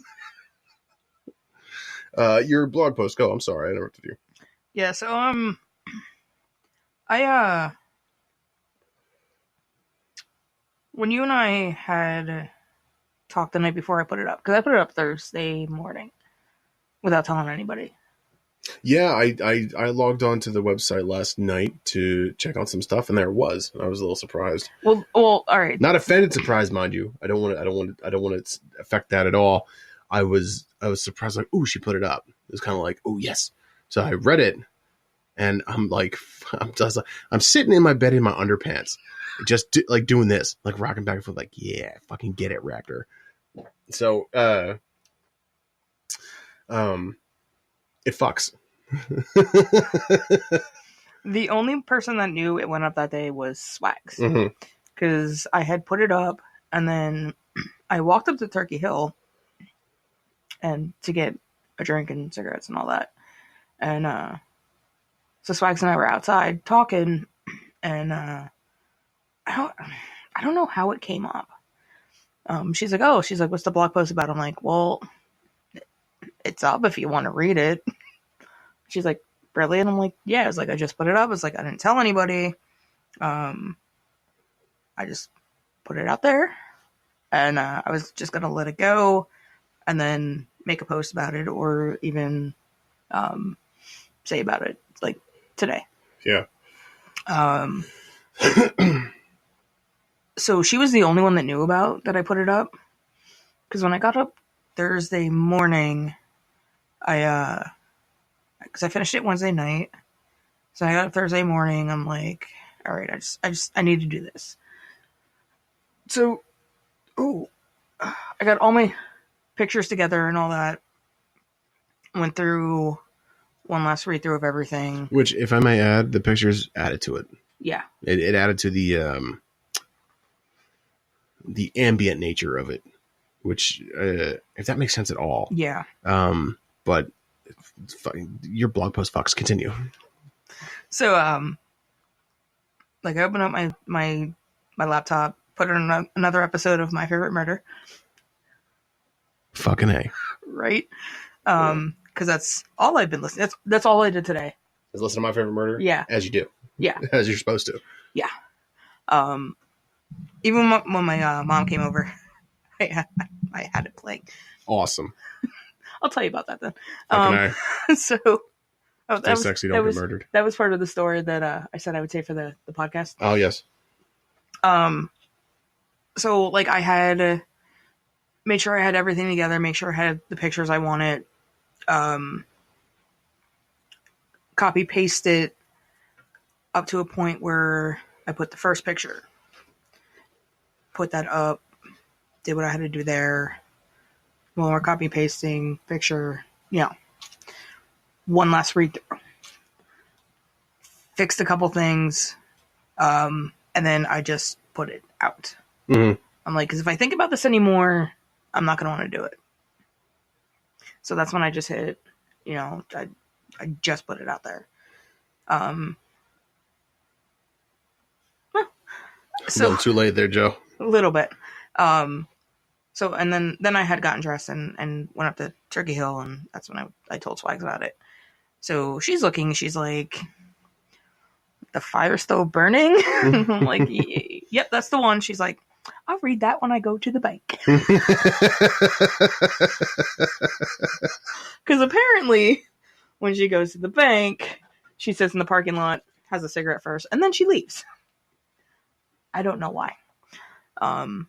Your blog post. Go. I'm sorry, I interrupted you. Yeah. So when you and I had talked the night before I put it up, because I put it up Thursday morning without telling anybody. Yeah, I logged on to the website last night to check out some stuff, and there it was. I was a little surprised. Well, all right. Not offended, surprised, mind you. I don't want to affect that at all. I was surprised, like, ooh, she put it up. It was kind of like, oh yes. So I read it, and I'm sitting in my bed in my underpants, just doing this, like rocking back and forth, like, yeah, fucking get it, Raptor. So, it fucks. The only person that knew it went up that day was Swags, because Mm-hmm. I had put it up, and then I walked up to Turkey Hill and to get a drink and cigarettes and all that, and so Swags and I were outside talking, and I don't know how it came up. She's like, what's the blog post about? I'm like, well, it's up if you want to read it. She's like, really? And I'm like, yeah. I was like, I just put it up. I was like, I didn't tell anybody. I just put it out there, and I was just gonna let it go, and then make a post about it, or even say about it like today. Yeah. So she was the only one that knew about that I put it up, because when I got up Thursday morning, because I finished it Wednesday night, so I got up Thursday morning. I'm like, all right, I need to do this. So, I got all my pictures together and all that. Went through one last read through of everything. Which, if I may add, the pictures added to it. Yeah. It added to the ambient nature of it, which, if that makes sense at all. Yeah. But your blog post, Fox, continue. So, like, I opened up my laptop, put in another episode of My Favorite Murder. Fucking A. Right? Because that's all I've been listening. That's all I did today. Is listen to My Favorite Murder? Yeah. As you do. Yeah. As you're supposed to. Yeah. Even when my mom came over, I had it playing. Awesome. I'll tell you about that then. Fucking A. So Stay sexy, don't get murdered. That was part of the story that I said I would say for the podcast. Oh, yes. So, like, I had made sure I had everything together, make sure I had the pictures I wanted, copy paste it up to a point where I put the first picture, put that up, did what I had to do there, more copy pasting, picture, one last read through, fixed a couple things, and then I just put it out. Mm-hmm. I'm like, because if I think about this anymore, I'm not going to want to do it. So that's when I just hit, I just put it out there. So, a little too late there, Joe. A little bit. So, and then I had gotten dressed and went up to Turkey Hill, and that's when I told Swags about it. So she's looking, she's like, the fire's still burning? I'm like, yep, that's the one. She's like, I'll read that when I go to the bank. Because apparently, when she goes to the bank, she sits in the parking lot, has a cigarette first, and then she leaves. I don't know why. But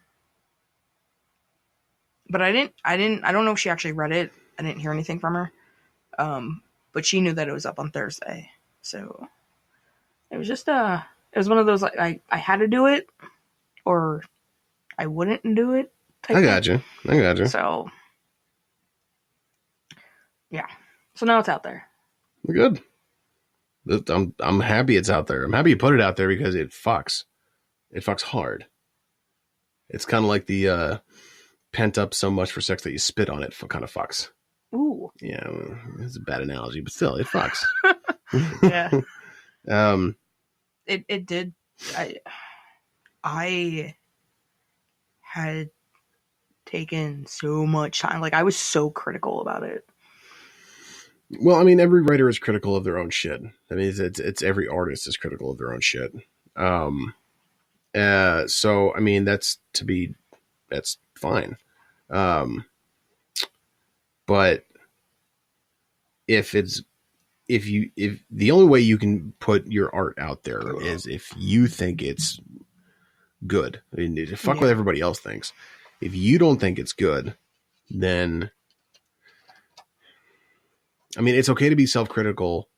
I don't know if she actually read it. I didn't hear anything from her. But she knew that it was up on Thursday. So it was just it was one of those, like, I had to do it or I wouldn't do it. I got you. So yeah. So now it's out there. Good. I'm happy it's out there. I'm happy you put it out there because it fucks. It fucks hard. It's kind of like the pent up so much for sex that you spit on it kind of fucks. Ooh. Yeah, it's a bad analogy, but still, it fucks. Yeah. It did. I had taken so much time. Like, I was so critical about it. Well, I mean, every writer is critical of their own shit. I mean, it's every artist is critical of their own shit. So I mean, that's fine. But if the only way you can put your art out there is if you think it's good. I mean, fuck what everybody else thinks. If you don't think it's good, then I mean, it's okay to be self-critical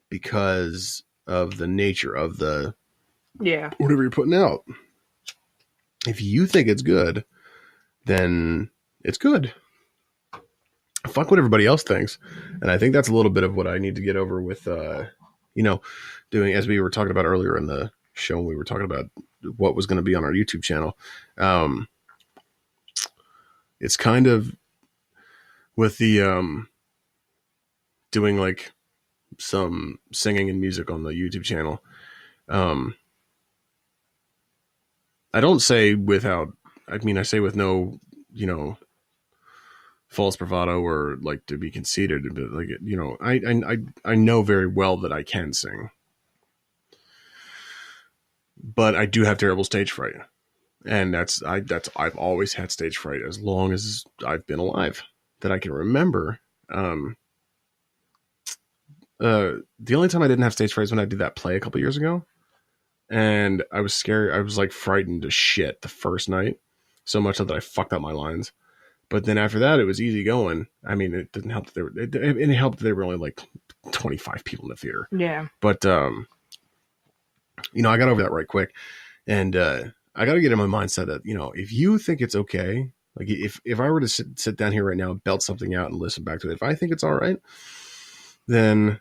because of the nature of the whatever you're putting out. If you think it's good, then it's good. Fuck what everybody else thinks. And I think that's a little bit of what I need to get over with, doing, as we were talking about earlier in the show, when we were talking about what was going to be on our YouTube channel. It's kind of with the, doing like some singing and music on the YouTube channel. I don't say without, I mean, I say with no, false bravado or like to be conceited, but like, you know, I know very well that I can sing, but I do have terrible stage fright. And I've always had stage fright as long as I've been alive that I can remember. The only time I didn't have stage fright is when I did that play a couple years ago, and I was scared. I was like frightened to shit the first night, so much so that I fucked up my lines. But then after that, it was easy going. I mean, it didn't help that it helped that there were only like 25 people in the theater. Yeah. But you know, I got over that right quick, and I got to get in my mindset that, you know, if you think it's okay, like if I were to sit down here right now and belt something out and listen back to it, if I think it's all right, then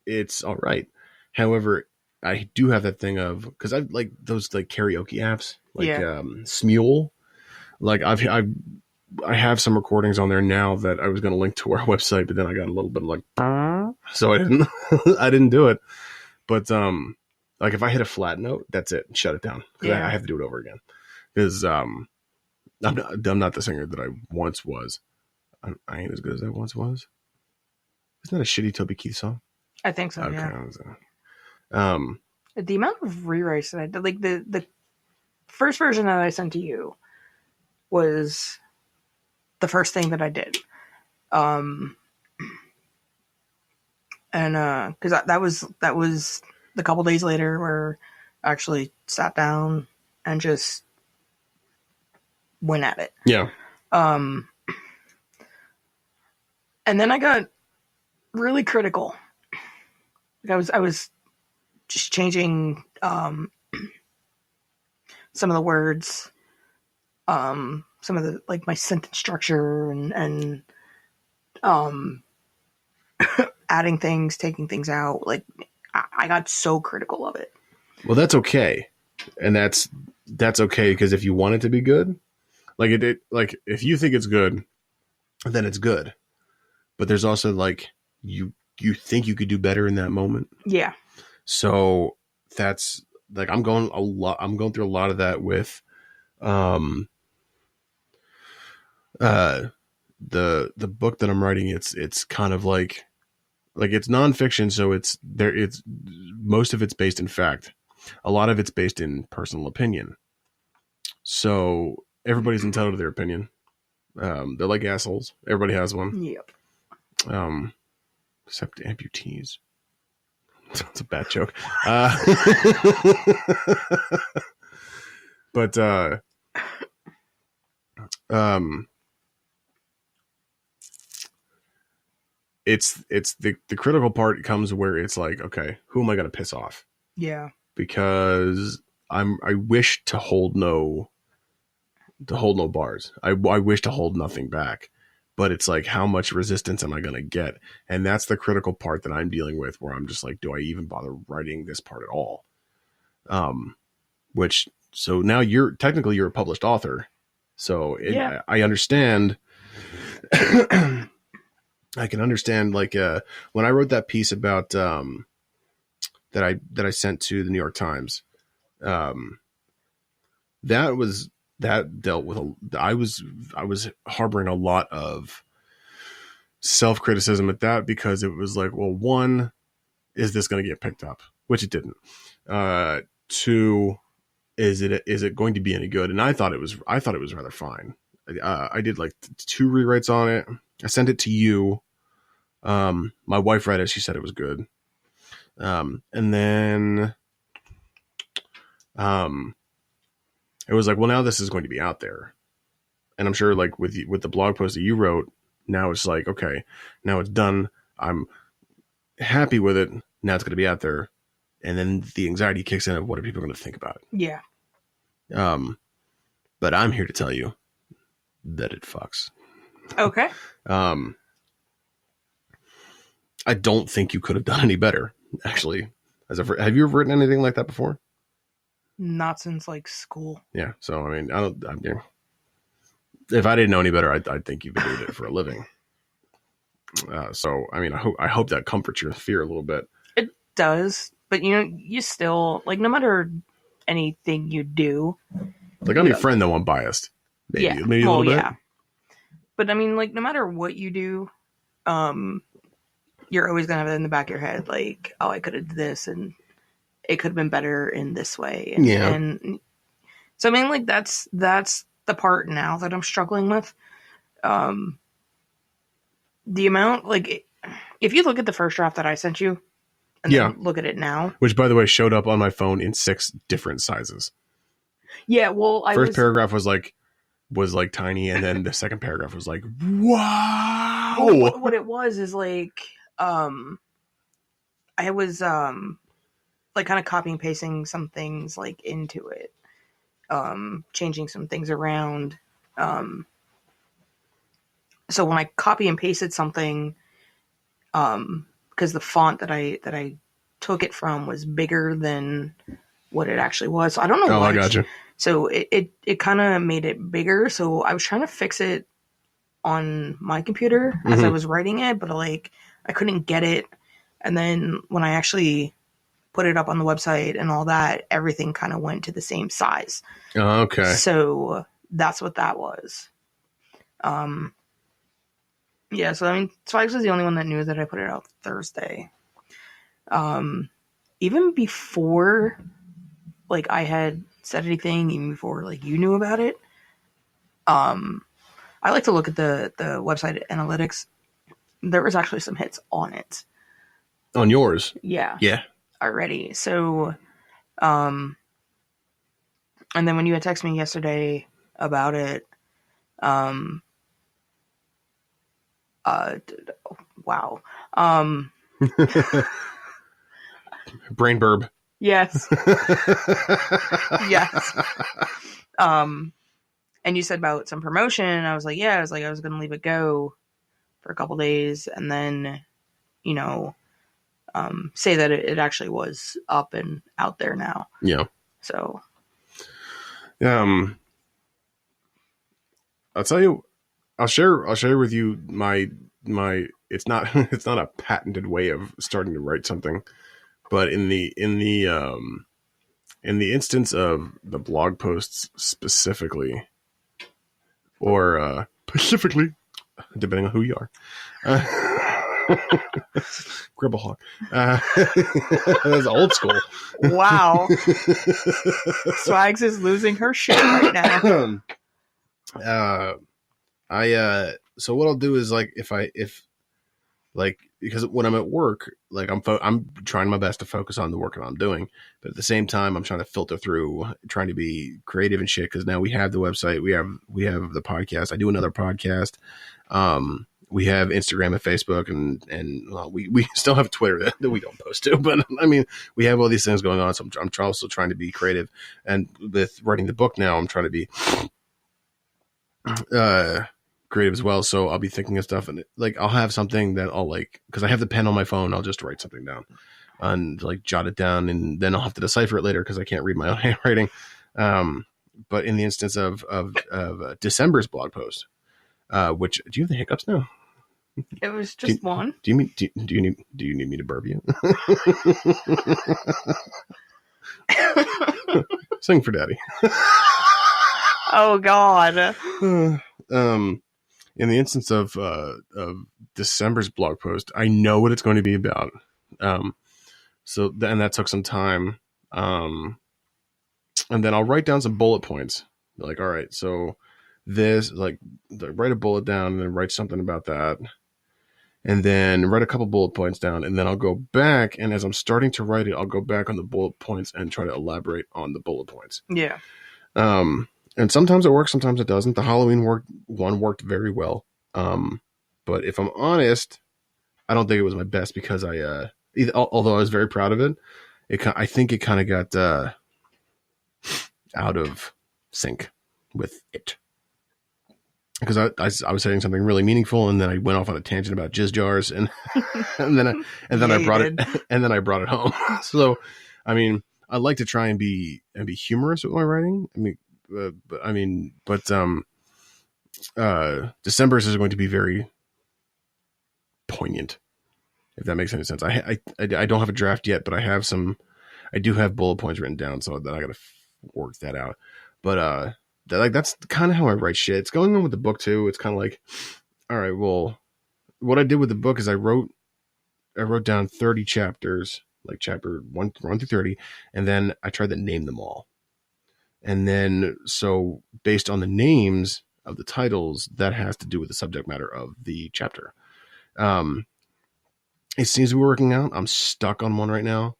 it's all right. However, I do have that thing of, because I like those like karaoke apps, like Smule. Like I have some recordings on there now that I was going to link to our website, but then I got a little bit of like, so I didn't I didn't do it. But like if I hit a flat note, that's it. Shut it down. Yeah. I have to do it over again. Because I'm not the singer that I once was. I ain't as good as I once was. Isn't that a shitty Toby Keith song? I think so, Okay. yeah. The amount of rewrites that I did, like the first version that I sent to you was the first thing that I did. And because that was the couple days later where I actually sat down and just went at it. Yeah. And then I got really critical. Like I was just changing some of the words, some of the like my sentence structure and adding things, taking things out. Like I got so critical of it. Well, that's okay, and that's okay, because if you want it to be good, like it like if you think it's good, then it's good. But there's also like you think you could do better in that moment. Yeah. So that's like I'm going through a lot of that with the book that I'm writing. It's kind of like it's nonfiction, so it's most of it's based in fact. A lot of it's based in personal opinion. So everybody's entitled to their opinion. They're like assholes. Everybody has one. Yep. Except amputees. That's a bad joke. But it's the critical part comes where it's like, okay, who am I going to piss off? Yeah. Because I wish to hold no bars. I wish to hold nothing back. But it's like, how much resistance am I going to get? And that's the critical part that I'm dealing with, where I'm just like, do I even bother writing this part at all? So now you're a published author. So I understand. I can understand, like, when I wrote that piece about, that I sent to the New York Times, that dealt with I was harboring a lot of self-criticism at that, because it was like, well, one, is this going to get picked up? Which it didn't. Two, is it going to be any good? And I thought it was rather fine. I did like 2 rewrites on it. I sent it to you. My wife read it. She said it was good. And then it was like, well, now this is going to be out there. And I'm sure, like, with the blog post that you wrote, now it's like, okay, now it's done. I'm happy with it. Now it's going to be out there. And then the anxiety kicks in of what are people going to think about it? Yeah. But I'm here to tell you that it fucks. Okay. I don't think you could have done any better, actually. Have you ever written anything like that before? Not since like school. Yeah. So, I mean, if I didn't know any better, I'd think you've been doing it for a living. So, I mean, I hope that comforts your fear a little bit. It does, but you still, like, no matter anything you do. Like, I'm your friend, though I'm biased. Maybe a little bit. Yeah. But I mean, like, no matter what you do, you're always gonna have it in the back of your head, like, oh, I could have did this, and it could have been better in this way. And, Yeah. And so I mean, like, that's the part now that I'm struggling with. The amount, like, if you look at the first draft that I sent you, and Yeah. then look at it now. Which, by the way, showed up on my phone in 6 different sizes. Yeah, well, First paragraph was like tiny, and then the second paragraph was like, wow. Well, what it was is like, I was like kind of copying and pasting some things like into it, changing some things around. So when I copy and pasted something, because the font that I took it from was bigger than what it actually was. So I don't know. Oh, I got you. So it kind of made it bigger. So I was trying to fix it on my computer as I was writing it, but like I couldn't get it. And then when I actually put it up on the website and all that, everything kind of went to the same size. Oh, okay. So that's what that was. Yeah, so I mean, Swags was the only one that knew that I put it out Thursday. Even before, like, I had said anything, even before, like, you knew about it, I like to look at the website analytics. There was actually some hits on it. On yours? Yeah. Yeah. Already. So, and then when you had texted me yesterday about it, wow. Brain burb. Yes. Yes. And you said about some promotion. I was like, yeah, I was going to leave it go for a couple days and then, you know, say that it actually was up and out there now. Yeah. So, I'll tell you, I'll share with you my, it's not a patented way of starting to write something, but in the instance of the blog posts specifically, or specifically, depending on who you are, Gribblehawk. That's old school. wow. Swags is losing her shit right now. So what I'll do is because when I'm at work, like I'm trying my best to focus on the work that I'm doing, but at the same time, I'm trying to filter through, trying to be creative and shit. Cause now we have the website, we have the podcast. I do another podcast. We have Instagram and Facebook and we still have Twitter that we don't post to, but I mean, we have all these things going on. So I'm also trying to be creative, and with writing the book now, I'm trying to be, creative as well. So I'll be thinking of stuff, and like I'll have something that I'll like, because I have the pen on my phone, I'll just write something down and like jot it down, and then I'll have to decipher it later because I can't read my own handwriting. But in the instance of December's blog post, which, do you have the hiccups now? It was just one. Do you need me to burp you? Sing for daddy. Oh God. In the instance of December's blog post, I know what it's going to be about. And that took some time. And then I'll write down some bullet points. Like, all right, so this, like, write a bullet down and then write something about that. And then write a couple bullet points down. And then I'll go back. And as I'm starting to write it, I'll go back on the bullet points and try to elaborate on the bullet points. Yeah. And sometimes it works, sometimes it doesn't. The Halloween one worked very well. But if I'm honest, I don't think it was my best because although I was very proud of it, I think it kind of got out of sync with it. Because I was saying something really meaningful, and then I went off on a tangent about jizz jars, and then I brought it home. So, I mean, I like to try and be humorous with my writing. December's is going to be very poignant, if that makes any sense. I don't have a draft yet, but I do have bullet points written down, so that I got to work that out. But that's kind of how I write shit. It's going on with the book too. It's kind of like, all right, well, what I did with the book is I wrote down 30 chapters, like chapter 1 through 30, and then I tried to name them all. And then, so based on the names of the titles, that has to do with the subject matter of the chapter. It seems to be working out. I'm stuck on one right now.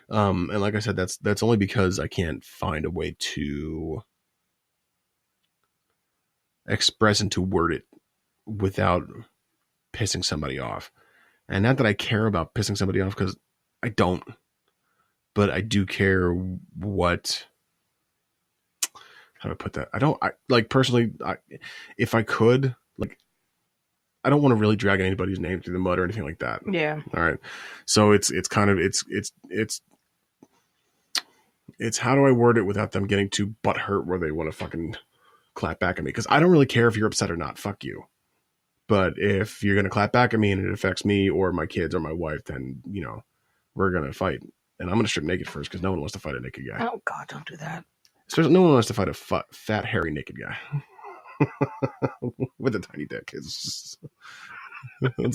And like I said, that's only because I can't find a way to express and to word it without pissing somebody off. And not that I care about pissing somebody off, because I don't, but I do care what, how do I put that? Personally, if I could, like, I don't want to really drag anybody's name through the mud or anything like that. Yeah. All right. So it's kind of, it's how do I word it without them getting too butthurt where they want to fucking clap back at me? Because I don't really care if you're upset or not. Fuck you. But if you're going to clap back at me and it affects me or my kids or my wife, then, we're going to fight. And I'm going to strip naked first, because no one wants to fight a naked guy. Oh, God, don't do that. Especially no one wants to fight a fat, hairy, naked guy. With a tiny dick. It's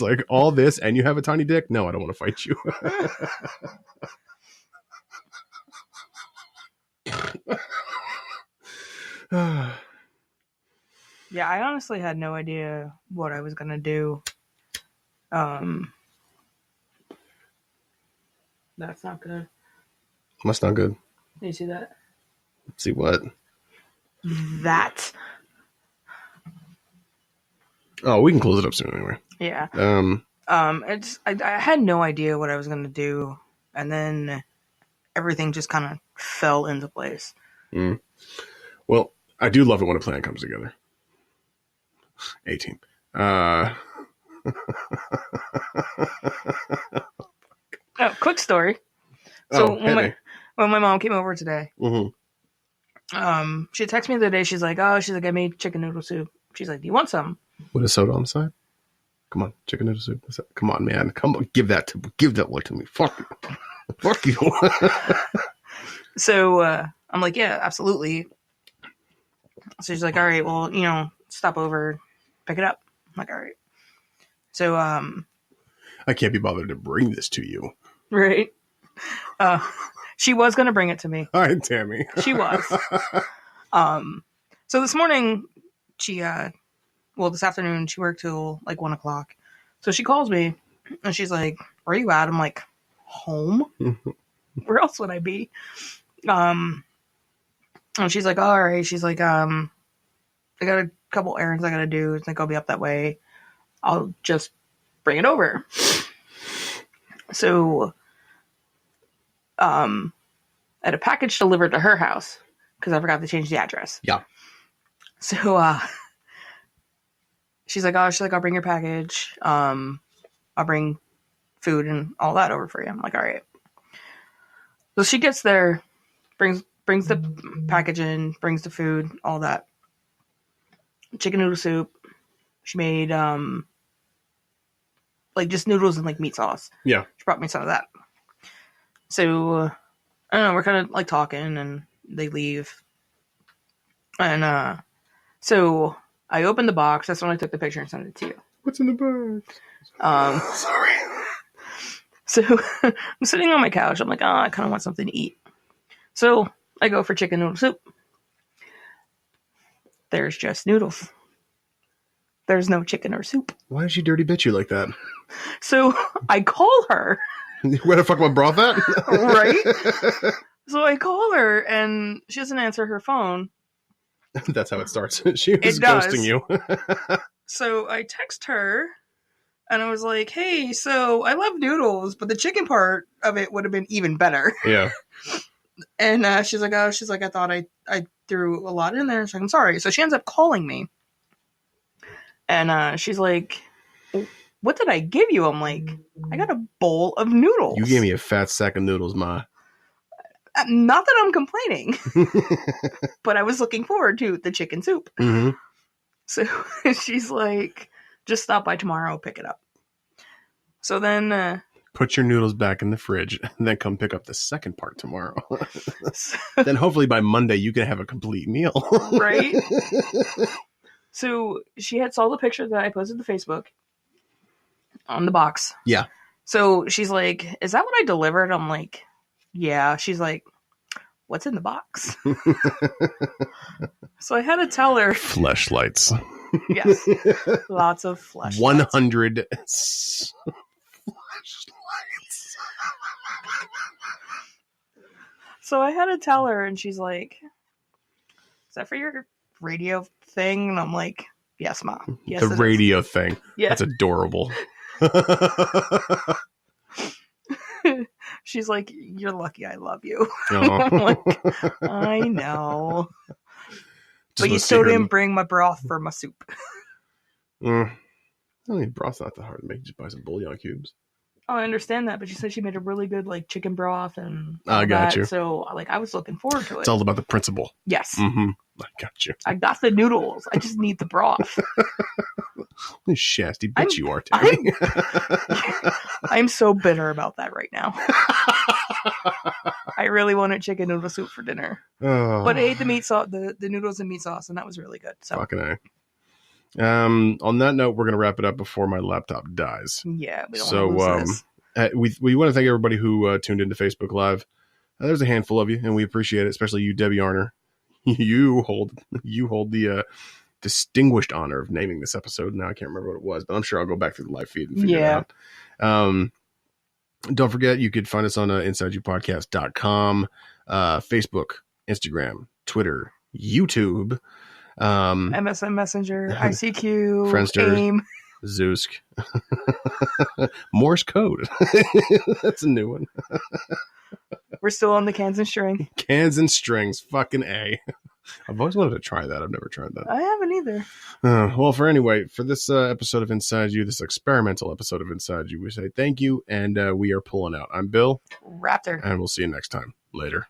like all this and you have a tiny dick? No, I don't want to fight you. Yeah, I honestly had no idea what I was going to do. That's not good. That's not good. You see that? See what? That. Oh, we can close it up soon anyway. Yeah. I had no idea what I was going to do, and then everything just kind of fell into place. Mm. Well, I do love it when a plan comes together. 18. Quick story. So when my mom came over today, mm-hmm. She texted me the other day. She's like, I made chicken noodle soup. She's like, do you want some? With a soda on the side? Come on, chicken noodle soup. Come on, man. Come on, give that one to me. Fuck you. Fuck you. So I'm like, yeah, absolutely. So she's like, all right, well, stop over, pick it up. I'm like, all right. So I can't be bothered to bring this to you. Right. She was going to bring it to me. All right, Tammy. She was. So this morning, this afternoon, she worked till like 1 o'clock. So she calls me and she's like, where are you at? I'm like, home? Where else would I be? And she's like, all right. She's like, I got a couple errands I got to do. I think I'll be up that way. I'll just bring it over. So, I had a package delivered to her house because I forgot to change the address. Yeah. So, she's like, I'll bring your package. I'll bring food and all that over for you. I'm like, all right. So she gets there, brings the package in, brings the food, all that. Chicken noodle soup. She made, just noodles and meat sauce. Yeah. She brought me some of that. So, I don't know, we're kind of talking and they leave. And, so I opened the box. That's when I took the picture and sent it to you. What's in the box? Sorry. So I'm sitting on my couch. I'm like, I kind of want something to eat. So I go for chicken noodle soup. There's just noodles. There's no chicken or soup. Why did she dirty bitch you like that? So I call her. Where the fuck my broth at? Right? So I call her and she doesn't answer her phone. That's how it starts. She was ghosting you. So I text her and I was like, hey, so I love noodles, but the chicken part of it would have been even better. Yeah. And she's like, I thought I threw a lot in there. So I'm sorry. So she ends up calling me. And she's like, what did I give you? I'm like, I got a bowl of noodles. You gave me a fat sack of noodles, Ma. Not that I'm complaining, but I was looking forward to the chicken soup. Mm-hmm. So she's like, just stop by tomorrow, pick it up. So then... Put your noodles back in the fridge and then come pick up the second part tomorrow. Then hopefully by Monday you can have a complete meal. Right? So she had saw the picture that I posted to Facebook on the box. Yeah. So she's like, is that what I delivered? I'm like, yeah. She's like, what's in the box? So I had to tell her. Fleshlights. Yes. Lots of fleshlights. 100 fleshlights. So I had to tell her, and she's like, is that for your radio thing? And I'm like, yes, Mom. Yes, The radio thing. Yeah. That's adorable. She's like, you're lucky I love you. Oh. I'm like, I know. Just But you still didn't bring my broth for my soup. I mean, broth's not that hard to make. Just buy some bouillon cubes. Oh, I understand that, but she said she made a really good like chicken broth and I got you. So like I was looking forward to it. It's all about the principle. Yes. Mm-hmm. I got you. I got the noodles. I just need the broth. You shasty bitch you are, Terry. I'm so bitter about that right now. I really wanted chicken noodle soup for dinner. Oh. But I ate the meat sauce, the noodles and meat sauce, and that was really good. So Fucking A. On that note, we're going to wrap it up before my laptop dies. yeah, we don't want to lose this. We want to thank everybody who tuned into Facebook Live. There's a handful of you, and we appreciate it, especially you, Debbie Arner. You hold the distinguished honor of naming this episode. Now I can't remember what it was, but I'm sure I'll go back through the live feed and figure it out. Don't forget, you could find us on insideyoupodcast.com, Facebook, Instagram, Twitter, YouTube, MSN Messenger, ICQ, Friendster, AIM, Zeusk, Morse code. That's a new one. We're still on the cans and string. Cans and strings, fucking A. I've always wanted to try that. I've never tried that. I haven't either. Well, for this episode of Inside You, this experimental episode of Inside You, we say thank you, and we are pulling out. I'm Bill. Raptor. And we'll see you next time. Later.